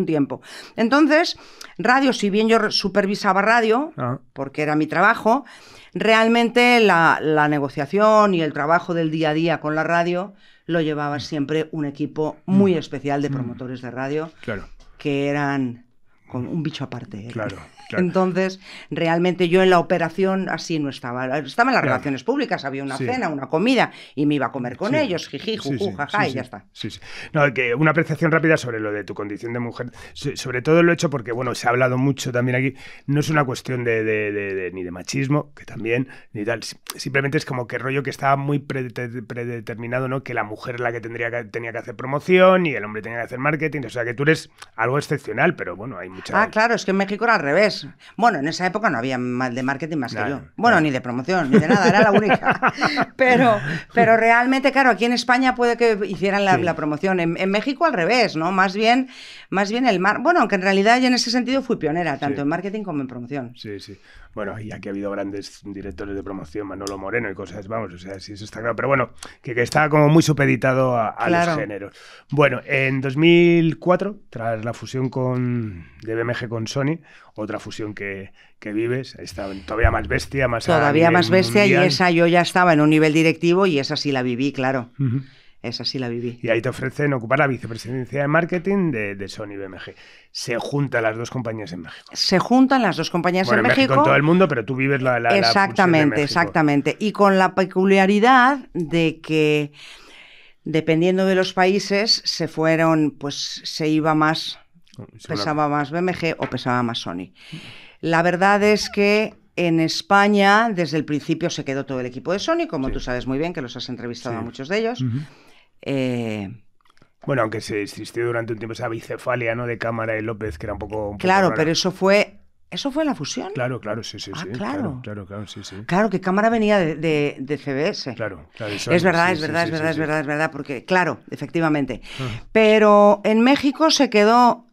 tiempo. Entonces, radio, si bien yo supervisaba radio, porque era mi trabajo, realmente la negociación y el trabajo del día a día con la radio lo llevaba siempre un equipo muy especial de promotores de radio, que eran con un bicho aparte. Claro. Entonces, realmente yo en la operación así no estaba. Estaba en las relaciones públicas, había una cena, una comida, y me iba a comer con ellos, jiji, juju, jaja, y ya está. No, que una apreciación rápida sobre lo de tu condición de mujer. Sobre todo lo he hecho porque, bueno, se ha hablado mucho también aquí. No es una cuestión ni de machismo, que también, ni tal. Simplemente es como que rollo que estaba muy predeterminado, ¿no? Que la mujer es la que tenía que hacer promoción y el hombre tenía que hacer marketing. O sea, que tú eres algo excepcional, pero bueno, hay chaval. Claro, es que en México era al revés. Bueno, en esa época no había mal de marketing más que yo. Bueno, claro. ni de promoción, ni de nada, era la única. Pero realmente, claro, aquí en España puede que hicieran la promoción. En México al revés, ¿no? Más bien bueno, aunque en realidad yo en ese sentido fui pionera, tanto en marketing como en promoción. Sí. Bueno, y aquí ha habido grandes directores de promoción, Manolo Moreno y cosas, vamos, o sea, sí, eso está claro. Pero bueno, que está como muy supeditado a los géneros. Bueno, en 2004, tras la fusión de BMG con Sony, otra fusión que vives, está todavía más bestia, Todavía más bestia, mundial. Y esa yo ya estaba en un nivel directivo y esa sí la viví, claro. Uh-huh. Esa sí la viví. Y ahí te ofrecen ocupar la vicepresidencia de marketing de Sony BMG. Se juntan las dos compañías en México. Se juntan las dos compañías en México. En todo el mundo, pero tú vives la Exactamente, exactamente. Y con la peculiaridad de que, dependiendo de los países, pesaba más BMG o pesaba más Sony. La verdad es que en España, desde el principio, se quedó todo el equipo de Sony, como tú sabes muy bien, que los has entrevistado a muchos de ellos. Uh-huh. Bueno, aunque se existió durante un tiempo esa bicefalia, ¿no?, de Cámara y López, que era un poco claro, rara. Pero eso fue la fusión. Claro, sí. Claro, sí. Claro, que Cámara venía de CBS. Claro. Es verdad, porque, claro, efectivamente. Uh-huh. Pero en México se quedó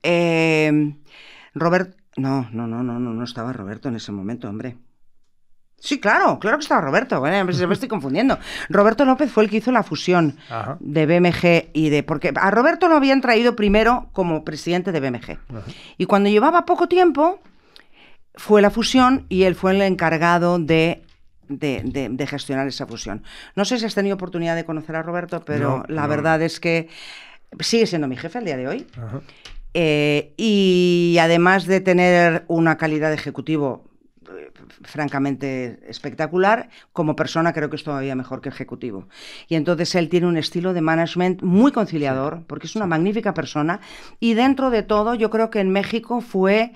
Roberto. No estaba Roberto en ese momento, hombre. Sí, claro que estaba Roberto. Bueno, me estoy confundiendo. Roberto López fue el que hizo la fusión de BMG porque a Roberto lo habían traído primero como presidente de BMG. Y cuando llevaba poco tiempo fue la fusión y él fue el encargado de gestionar esa fusión. No sé si has tenido oportunidad de conocer a Roberto, pero la verdad es que sigue siendo mi jefe al día de hoy. Y además de tener una calidad de ejecutivo francamente espectacular, como persona creo que es todavía mejor que ejecutivo. Y entonces él tiene un estilo de management muy conciliador, porque es una magnífica persona, y dentro de todo yo creo que en México fue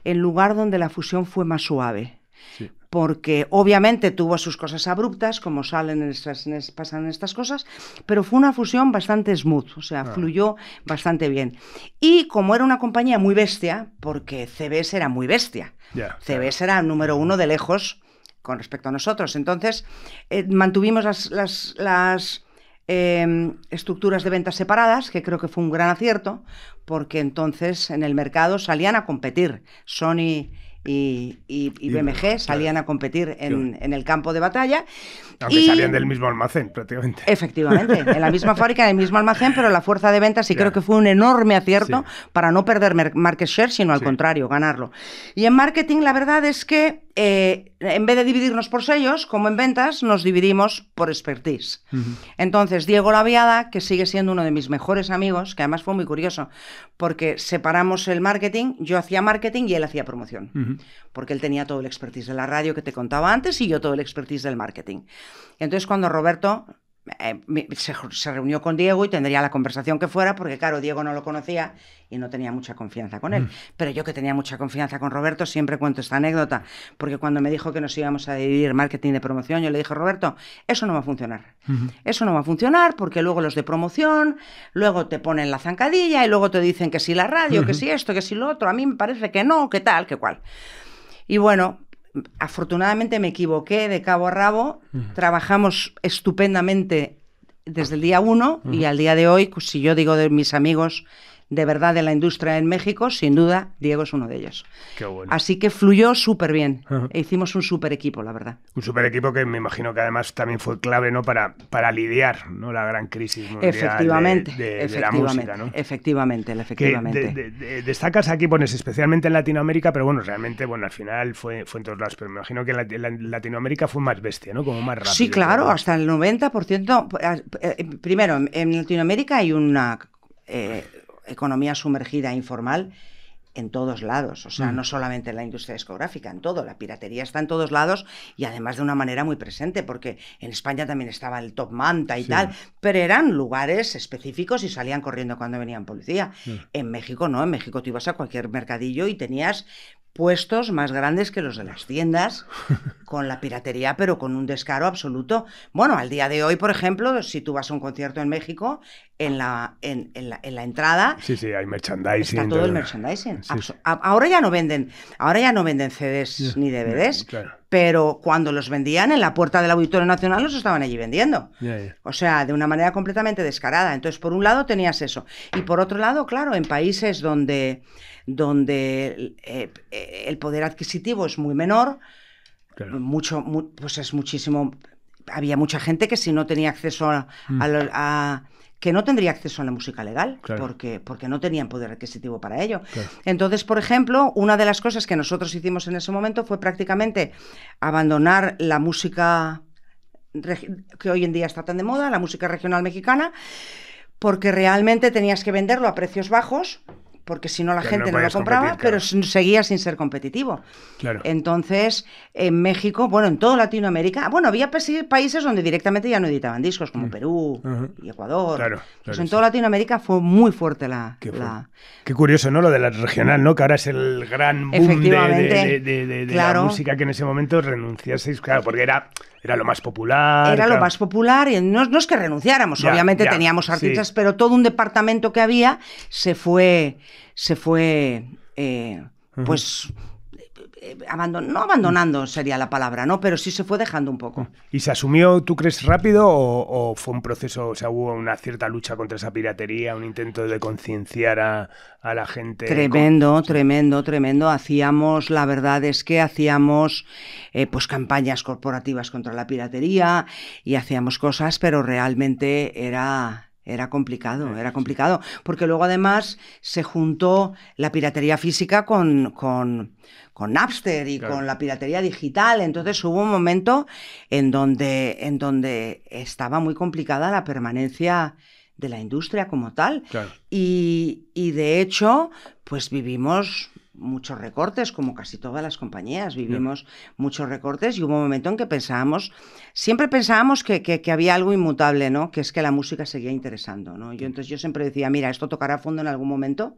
el lugar donde la fusión fue más suave. Sí. Porque obviamente tuvo sus cosas abruptas, como pasan estas cosas, pero fue una fusión bastante smooth, o sea, fluyó bastante bien. Y como era una compañía muy bestia, porque CBS era muy bestia, CBS era el número uno de lejos con respecto a nosotros, entonces mantuvimos las estructuras de ventas separadas, que creo que fue un gran acierto, porque entonces en el mercado salían a competir Sony y BMG salían a competir en el campo de batalla. Aunque salían del mismo almacén, prácticamente. Efectivamente, en la misma fábrica, en el mismo almacén, pero la fuerza de ventas creo que fue un enorme acierto para no perder market share, sino al contrario, ganarlo. Y en marketing la verdad es que en vez de dividirnos por sellos, como en ventas, nos dividimos por expertise. Uh-huh. Entonces, Diego Laviada, que sigue siendo uno de mis mejores amigos, que además fue muy curioso, porque separamos el marketing, yo hacía marketing y él hacía promoción, porque él tenía todo el expertise de la radio que te contaba antes y yo todo el expertise del marketing. Entonces, cuando Roberto se reunió con Diego y tendría la conversación que fuera, porque claro, Diego no lo conocía y no tenía mucha confianza con él, pero yo que tenía mucha confianza con Roberto siempre cuento esta anécdota, porque cuando me dijo que nos íbamos a dividir marketing de promoción, yo le dije: Roberto, eso no va a funcionar, eso no va a funcionar, porque luego los de promoción luego te ponen la zancadilla y luego te dicen que si la radio, que si esto, que si lo otro, a mí me parece que no, que tal, que cual. Y bueno, afortunadamente me equivoqué de cabo a rabo, trabajamos estupendamente desde el día 1 y al día de hoy, pues, si yo digo de mis amigos de verdad de la industria en México, sin duda, Diego es uno de ellos. Qué bueno. Así que fluyó súper bien. E hicimos un súper equipo, la verdad. Un súper equipo que me imagino que además también fue clave, ¿no?, para lidiar, ¿no?, la gran crisis mundial de la música, ¿no? Efectivamente. Destacas aquí, pones especialmente en Latinoamérica, pero bueno, realmente, bueno, al final fue en todos lados, pero me imagino que en Latinoamérica fue más bestia, ¿no?, como más rápido. Sí, claro, hasta el 90%. Primero, en Latinoamérica hay una economía sumergida informal en todos lados, o sea, no solamente en la industria discográfica, en todo, la piratería está en todos lados y además de una manera muy presente, porque en España también estaba el Top Manta y tal, pero eran lugares específicos y salían corriendo cuando venían policía. En México no, en México tú ibas a cualquier mercadillo y tenías puestos más grandes que los de las tiendas, con la piratería, pero con un descaro absoluto. Bueno, al día de hoy, por ejemplo, si tú vas a un concierto en México, en la entrada... Sí, hay merchandising. Está todo el merchandising. Sí. Ahora ya no venden CDs ni DVDs, claro. Pero cuando los vendían en la puerta del Auditorio Nacional los estaban allí vendiendo. O sea, de una manera completamente descarada. Entonces, por un lado tenías eso. Y por otro lado, claro, en países donde el poder adquisitivo es muy menor, claro. Pues es muchísimo... Había mucha gente que si no tenía acceso que no tendría acceso a la música legal, claro. porque no tenían poder adquisitivo para ello. Claro. Entonces, por ejemplo, una de las cosas que nosotros hicimos en ese momento fue prácticamente abandonar la música que hoy en día está tan de moda, la música regional mexicana, porque realmente tenías que venderlo a precios bajos, porque si no la gente no lo compraba, pero seguía sin ser competitivo. Claro. Entonces, en México, bueno, en toda Latinoamérica, bueno, había países donde directamente ya no editaban discos, como Perú y Ecuador. Claro, pues en toda Latinoamérica fue muy fuerte Qué curioso, ¿no? Lo de la regional, ¿no? Que ahora es el gran boom de la música, que en ese momento renunciaseis, claro, porque era lo más popular. Era lo más popular y no es que renunciáramos, obviamente teníamos artistas, pero todo un departamento que había se fue pues no abandonando sería la palabra, ¿no? Pero sí se fue dejando un poco. ¿Y se asumió, tú crees, rápido o fue un proceso, o sea, hubo una cierta lucha contra esa piratería, un intento de concienciar a la gente? Tremendo. La verdad es que hacíamos pues campañas corporativas contra la piratería y hacíamos cosas, pero realmente era complicado, porque luego además se juntó la piratería física con Napster y con la piratería digital, entonces hubo un momento en donde estaba muy complicada la permanencia de la industria como tal, y de hecho pues vivimos muchos recortes, como casi todas las compañías, vivimos muchos recortes, y hubo un momento en que siempre pensábamos que había algo inmutable, ¿no? Que es que la música seguía interesando, ¿no? Entonces yo siempre decía, mira, esto tocará fondo en algún momento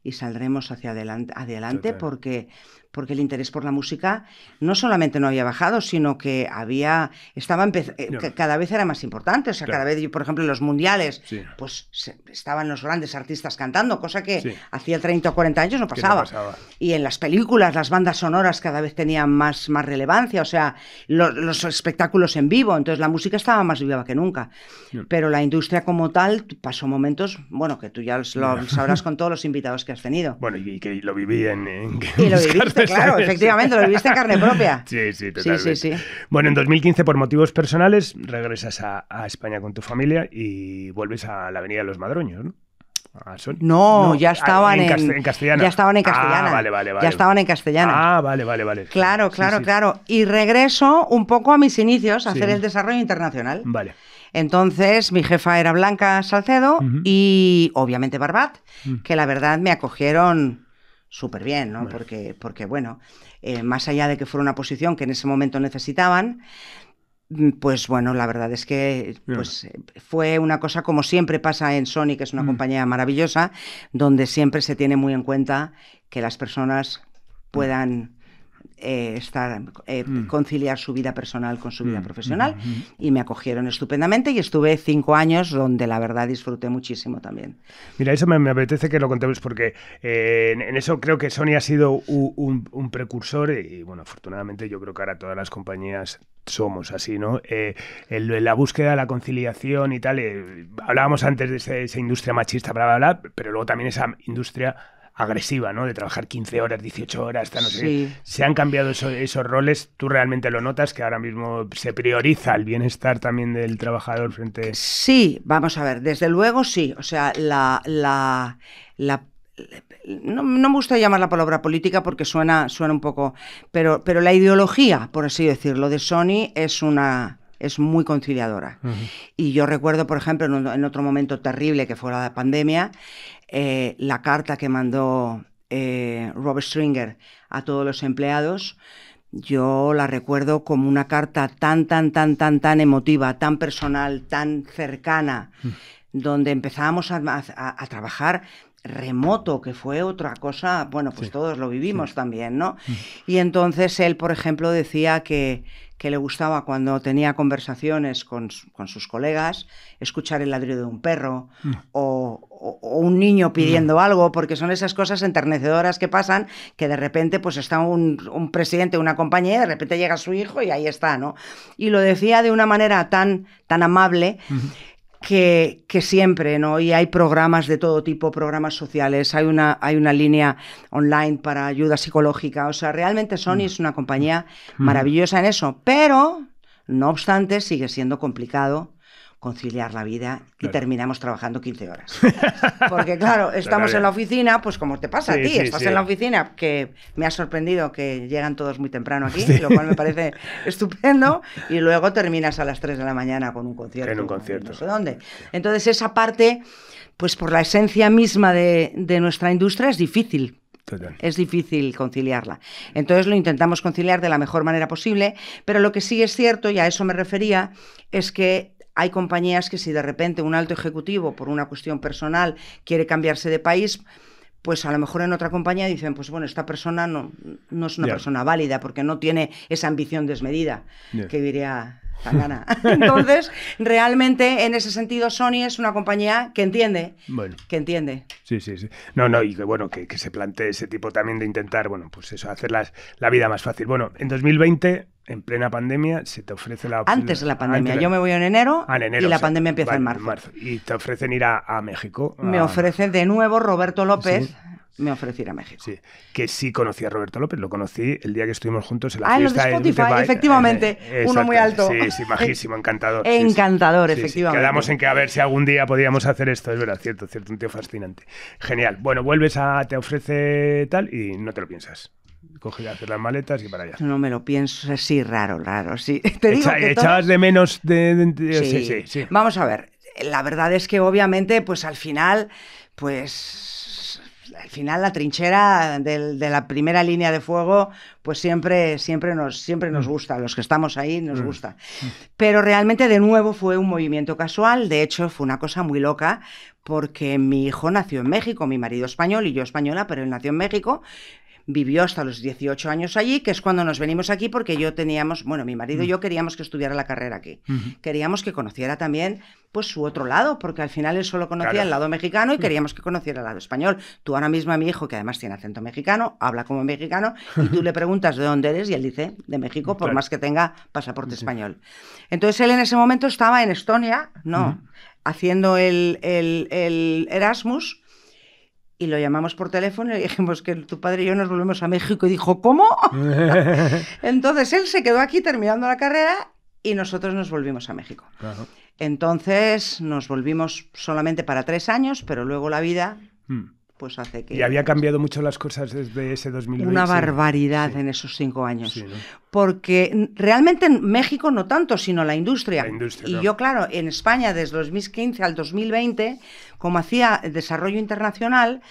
y saldremos hacia adelante porque el interés por la música no solamente no había bajado, sino que cada vez era más importante. O sea, cada vez, por ejemplo, en los mundiales, pues estaban los grandes artistas cantando, cosa que hacía 30 o 40 años no pasaba. Y en las películas, las bandas sonoras cada vez tenían más relevancia, o sea, los espectáculos en vivo, entonces la música estaba más viva que nunca. Pero la industria como tal pasó momentos, bueno, que tú ya lo sabrás con todos los invitados que has tenido. Bueno, y que lo viví y lo viviste, claro, efectivamente, lo viviste en carne propia. Sí, totalmente. Sí. Bueno, en 2015, por motivos personales, regresas a España con tu familia y vuelves a la Avenida de los Madroños, ¿no? No, ya estaban en castellana. Ya estaban en castellana. Vale. Ya estaban en castellana. Vale. Claro. Y regreso un poco a mis inicios, a hacer el desarrollo internacional. Vale. Entonces, mi jefa era Blanca Salcedo y obviamente Barbat, que la verdad me acogieron súper bien, ¿no? Bueno. Porque bueno, más allá de que fuera una posición que en ese momento necesitaban, pues bueno, la verdad es que pues, fue una cosa como siempre pasa en Sony, que es una compañía maravillosa, donde siempre se tiene muy en cuenta que las personas puedan conciliar su vida personal con su vida profesional, y me acogieron estupendamente y estuve 5 años donde la verdad disfruté muchísimo también. Mira, eso me apetece que lo contemos porque en eso creo que Sony ha sido un precursor y bueno, afortunadamente yo creo que ahora todas las compañías somos así, ¿no? La búsqueda de la conciliación y tal, hablábamos antes de esa industria machista, pero luego también esa industria agresiva, ¿no? De trabajar 15 horas, 18 horas, no sé qué. Se han cambiado esos roles. ¿Tú realmente lo notas, que ahora mismo se prioriza el bienestar también del trabajador frente...? Sí, vamos a ver, desde luego sí. O sea, no me gusta llamar la palabra política porque suena un poco... Pero la ideología, por así decirlo, de Sony es muy conciliadora. Y yo recuerdo, por ejemplo, en otro momento terrible que fue la pandemia, la carta que mandó Robert Stringer a todos los empleados, yo la recuerdo como una carta tan emotiva, tan personal, tan cercana, donde empezábamos a trabajar remoto, que fue otra cosa, bueno, pues todos lo vivimos también, ¿no? Y entonces él, por ejemplo, decía que le gustaba cuando tenía conversaciones con sus colegas, escuchar el ladrido de un perro o un niño pidiendo algo, porque son esas cosas enternecedoras que pasan, que de repente pues está un presidente de una compañía y de repente llega su hijo y ahí está, ¿no? Y lo decía de una manera tan amable, que siempre, ¿no? Y hay programas de todo tipo, programas sociales, hay una línea online para ayuda psicológica, o sea, realmente Sony es una compañía maravillosa en eso, pero, no obstante, sigue siendo complicado conciliar la vida y terminamos trabajando 15 horas. Porque claro, estamos en la oficina, pues como te pasa a ti, estás en la oficina, que me ha sorprendido que llegan todos muy temprano aquí, lo cual me parece estupendo, y luego terminas a las 3 de la mañana con un concierto. En un concierto. No sé dónde. Entonces esa parte, pues por la esencia misma de nuestra industria es difícil. Total. Es difícil conciliarla. Entonces lo intentamos conciliar de la mejor manera posible, pero lo que sí es cierto, y a eso me refería, es que hay compañías que si de repente un alto ejecutivo por una cuestión personal quiere cambiarse de país, pues a lo mejor en otra compañía dicen, pues bueno, esta persona no es una persona válida porque no tiene esa ambición desmedida, que diría Tangana. Entonces, realmente en ese sentido Sony es una compañía que entiende, que entiende. Sí. No, y que bueno, que se plantee ese tipo también de intentar, bueno, pues eso, hacer la vida más fácil. Bueno, en 2020, en plena pandemia, se te ofrece la opción... Antes de la pandemia, yo me voy en enero, y la pandemia empieza en marzo. Y te ofrecen ir a México. Me ofrece de nuevo Roberto López... Me ofrecí ir a México. Sí, que sí conocí a Roberto López, lo conocí el día que estuvimos juntos en la fiesta de Spotify, efectivamente, uno muy alto. Sí, majísimo, encantador. Encantador, sí, efectivamente. Quedamos en que a ver si algún día podíamos hacer esto, es verdad, cierto, un tío fascinante. Genial, bueno, te ofrece tal y no te lo piensas. Coge hacer las maletas y para allá. No me lo pienso, sí, raro, sí. Te digo que ¿Echabas de menos Sí. Vamos a ver, la verdad es que obviamente, pues al final la trinchera de la primera línea de fuego, pues siempre nos gusta, los que estamos ahí nos gusta. Pero realmente de nuevo fue un movimiento casual, de hecho fue una cosa muy loca, porque mi hijo nació en México, mi marido español y yo española, pero él nació en México. Vivió hasta los 18 años allí, que es cuando nos venimos aquí, porque mi marido y yo queríamos que estudiara la carrera aquí. Queríamos que conociera también pues su otro lado, porque al final él solo conocía el lado mexicano y queríamos que conociera el lado español. Tú ahora mismo a mi hijo, que además tiene acento mexicano, habla como mexicano, y tú le preguntas de dónde eres y él dice de México, por más que tenga pasaporte español. Entonces él en ese momento estaba en Estonia, haciendo el Erasmus. Y lo llamamos por teléfono y le dijimos que tu padre y yo nos volvemos a México. Y dijo, ¿cómo? Entonces él se quedó aquí terminando la carrera y nosotros nos volvimos a México. Claro. Entonces nos volvimos solamente para 3 años, pero luego la vida pues hace que... ¿Y había cambiado mucho las cosas desde ese 2020? Una barbaridad en esos 5 años. Sí, ¿no? Porque realmente en México no tanto, sino la industria. Y yo, claro, en España desde 2015 al 2020, como hacía desarrollo internacional,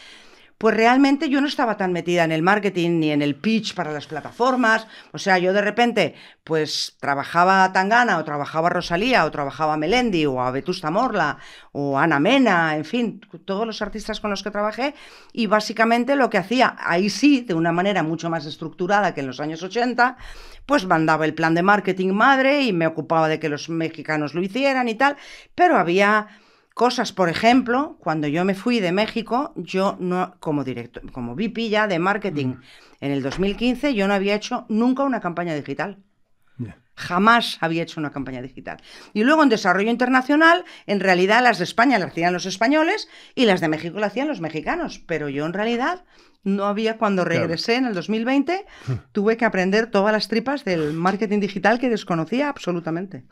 pues realmente yo no estaba tan metida en el marketing ni en el pitch para las plataformas. O sea, yo de repente pues trabajaba a Tangana o trabajaba a Rosalía o trabajaba a Melendi o a Vetusta Morla o a Ana Mena, en fin, todos los artistas con los que trabajé, y básicamente lo que hacía, ahí sí, de una manera mucho más estructurada que en los años 80, pues mandaba el plan de marketing madre y me ocupaba de que los mexicanos lo hicieran y tal, pero había... cosas, por ejemplo, cuando yo me fui de México, yo no, como VP ya de marketing en el 2015, yo no había hecho nunca una campaña digital. Jamás había hecho una campaña digital. Y luego en desarrollo internacional, en realidad las de España las hacían los españoles y las de México las hacían los mexicanos. Pero yo en realidad no había, cuando regresé en el 2020, tuve que aprender todas las tripas del marketing digital que desconocía absolutamente.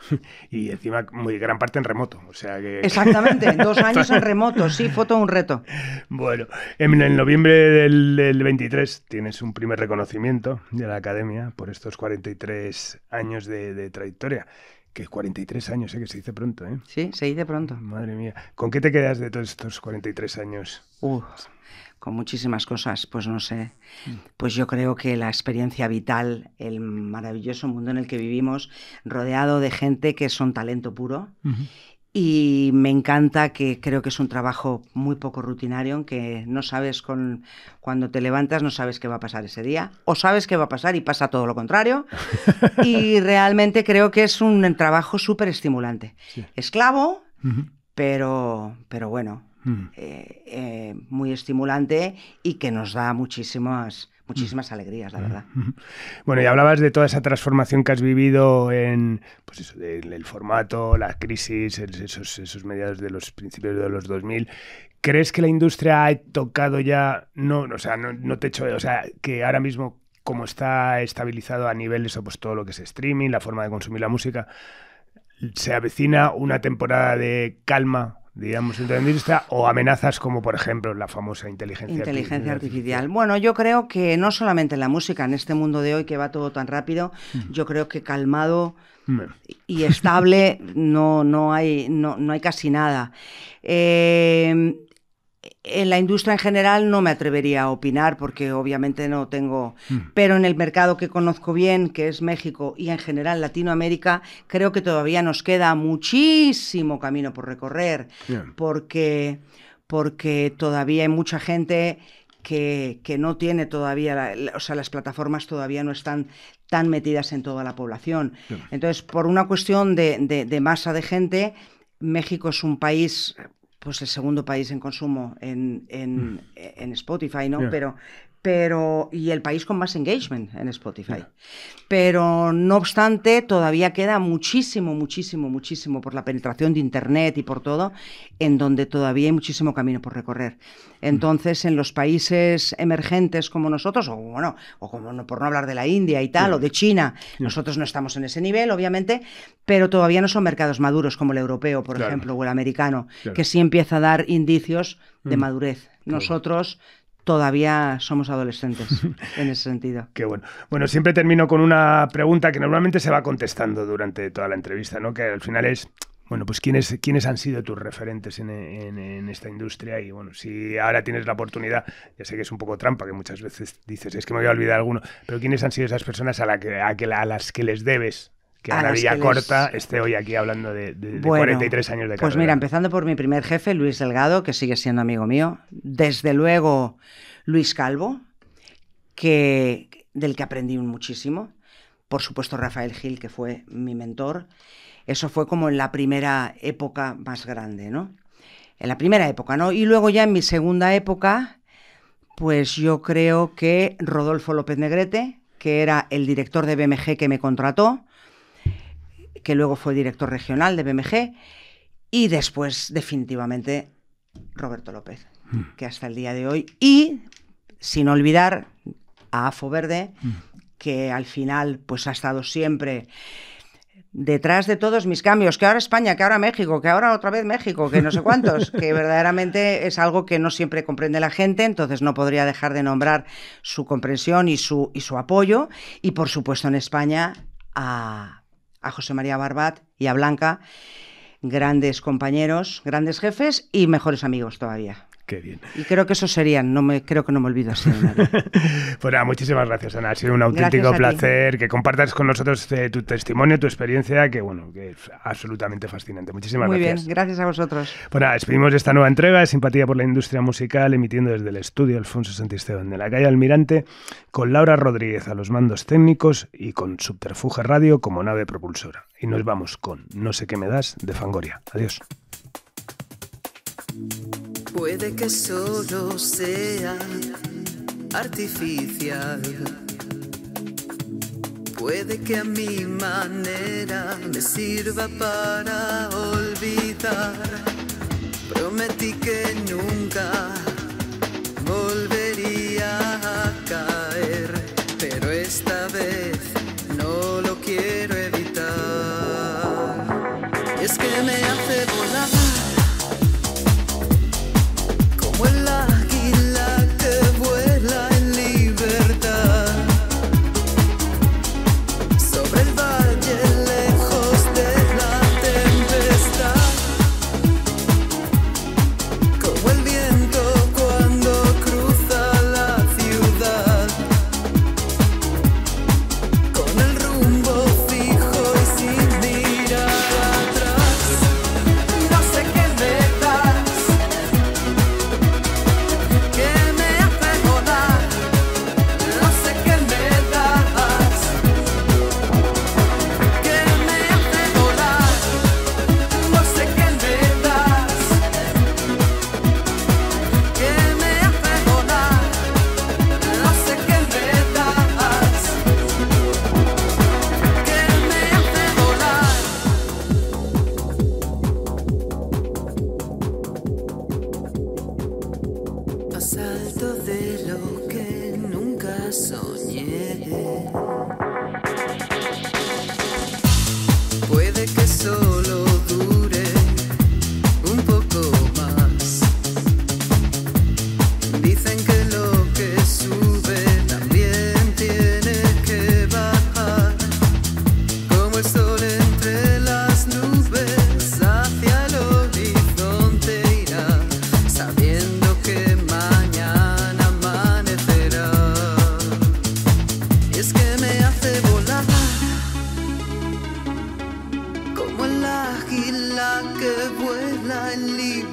Y encima muy gran parte en remoto, o sea que... Exactamente, 2 años en remoto, sí, fue todo un reto. Bueno, en noviembre del 23 tienes un primer reconocimiento de la Academia por estos 43 años de trayectoria. Que 43 años, que se dice pronto, ¿eh? Sí, se dice pronto. Madre mía. ¿Con qué te quedas de todos estos 43 años? Con muchísimas cosas, pues no sé. Pues yo creo que la experiencia vital, el maravilloso mundo en el que vivimos, rodeado de gente que son talento puro Y me encanta, que creo que es un trabajo muy poco rutinario, en que no sabes cuando te levantas, no sabes qué va a pasar ese día, o sabes qué va a pasar y pasa todo lo contrario. Y realmente creo que es un trabajo súper estimulante. Sí. Esclavo, pero bueno, muy estimulante y que nos da muchísimas alegrías, la verdad. Bueno, y hablabas de toda esa transformación que has vivido en, pues eso, del formato, la crisis, esos mediados de los principios de los 2000. ¿Crees que la industria ha tocado ya, que ahora mismo, como está estabilizado a nivel eso, pues todo lo que es streaming, la forma de consumir la música, se avecina una temporada de calma, digamos, entre la industria, o amenazas como, por ejemplo, la famosa inteligencia artificial? Bueno, yo creo que no solamente en la música, en este mundo de hoy que va todo tan rápido, yo creo que calmado y estable no hay casi nada. En la industria en general no me atrevería a opinar porque obviamente no tengo... Pero en el mercado que conozco bien, que es México y en general Latinoamérica, creo que todavía nos queda muchísimo camino por recorrer, porque todavía hay mucha gente que no tiene todavía... las plataformas todavía no están tan metidas en toda la población. Entonces, por una cuestión de masa de gente, México es un país... pues el segundo país en consumo en Spotify, ¿no? Pero y el país con más engagement en Spotify. Pero no obstante, todavía queda muchísimo por la penetración de Internet y por todo, en donde todavía hay muchísimo camino por recorrer. Entonces, en los países emergentes como nosotros, o como por no hablar de la India y tal, o de China, nosotros no estamos en ese nivel, obviamente, pero todavía no son mercados maduros como el europeo, por ejemplo, o el americano, que sí empieza a dar indicios de madurez. Nosotros todavía somos adolescentes en ese sentido. Qué bueno. Bueno, siempre termino con una pregunta que normalmente se va contestando durante toda la entrevista, ¿no? Que al final es, bueno, pues ¿quiénes han sido tus referentes en esta industria? Y bueno, si ahora tienes la oportunidad, ya sé que es un poco trampa, que muchas veces dices, es que me voy a olvidar alguno, pero ¿quiénes han sido esas personas a las que les debes que Ana Villacorta esté hoy aquí hablando de 43 años de carrera? Pues mira, empezando por mi primer jefe, Luis Delgado, que sigue siendo amigo mío. Desde luego, Luis Calvo, del que aprendí muchísimo. Por supuesto, Rafael Gil, que fue mi mentor. Eso fue como en la primera época más grande, ¿no? En la primera época, ¿no? Y luego ya en mi segunda época, pues yo creo que Rodolfo López Negrete, que era el director de BMG que me contrató, que luego fue director regional de BMG, y después definitivamente Roberto López, que hasta el día de hoy, y sin olvidar a Afo Verde, que al final pues ha estado siempre detrás de todos mis cambios, que ahora España, que ahora México, que ahora otra vez México, que no sé cuántos, que verdaderamente es algo que no siempre comprende la gente, entonces no podría dejar de nombrar su comprensión y su apoyo, y por supuesto en España a José María Barbat y a Blanca, grandes compañeros, grandes jefes y mejores amigos todavía. Qué bien. Y creo que esos serían, creo que no me olvido así de nadie. Pues nada, muchísimas gracias, Ana. Ha sido un auténtico placer que compartas con nosotros tu testimonio, tu experiencia, que es absolutamente fascinante. Muchísimas gracias. Muy bien, gracias a vosotros. Pues nada, despedimos de esta nueva entrega de Simpatía por la Industria Musical, emitiendo desde el estudio Alfonso Santisteban de la calle Almirante, con Laura Rodríguez a los mandos técnicos y con Subterfuge Radio como nave propulsora. Y nos vamos con No sé qué me das, de Fangoria. Adiós. Puede que solo sea artificial, puede que a mi manera me sirva para olvidar. Prometí que nunca volvería a caer, pero esta vez no lo quiero evitar. Y es que me hace volar como el águila que vuela en libertad sobre el valle lejos de la tempestad, como el viento cuando cruza la ciudad.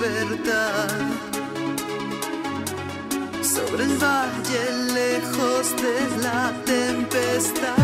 libertad. Sobre el valle lejos de la tempestad.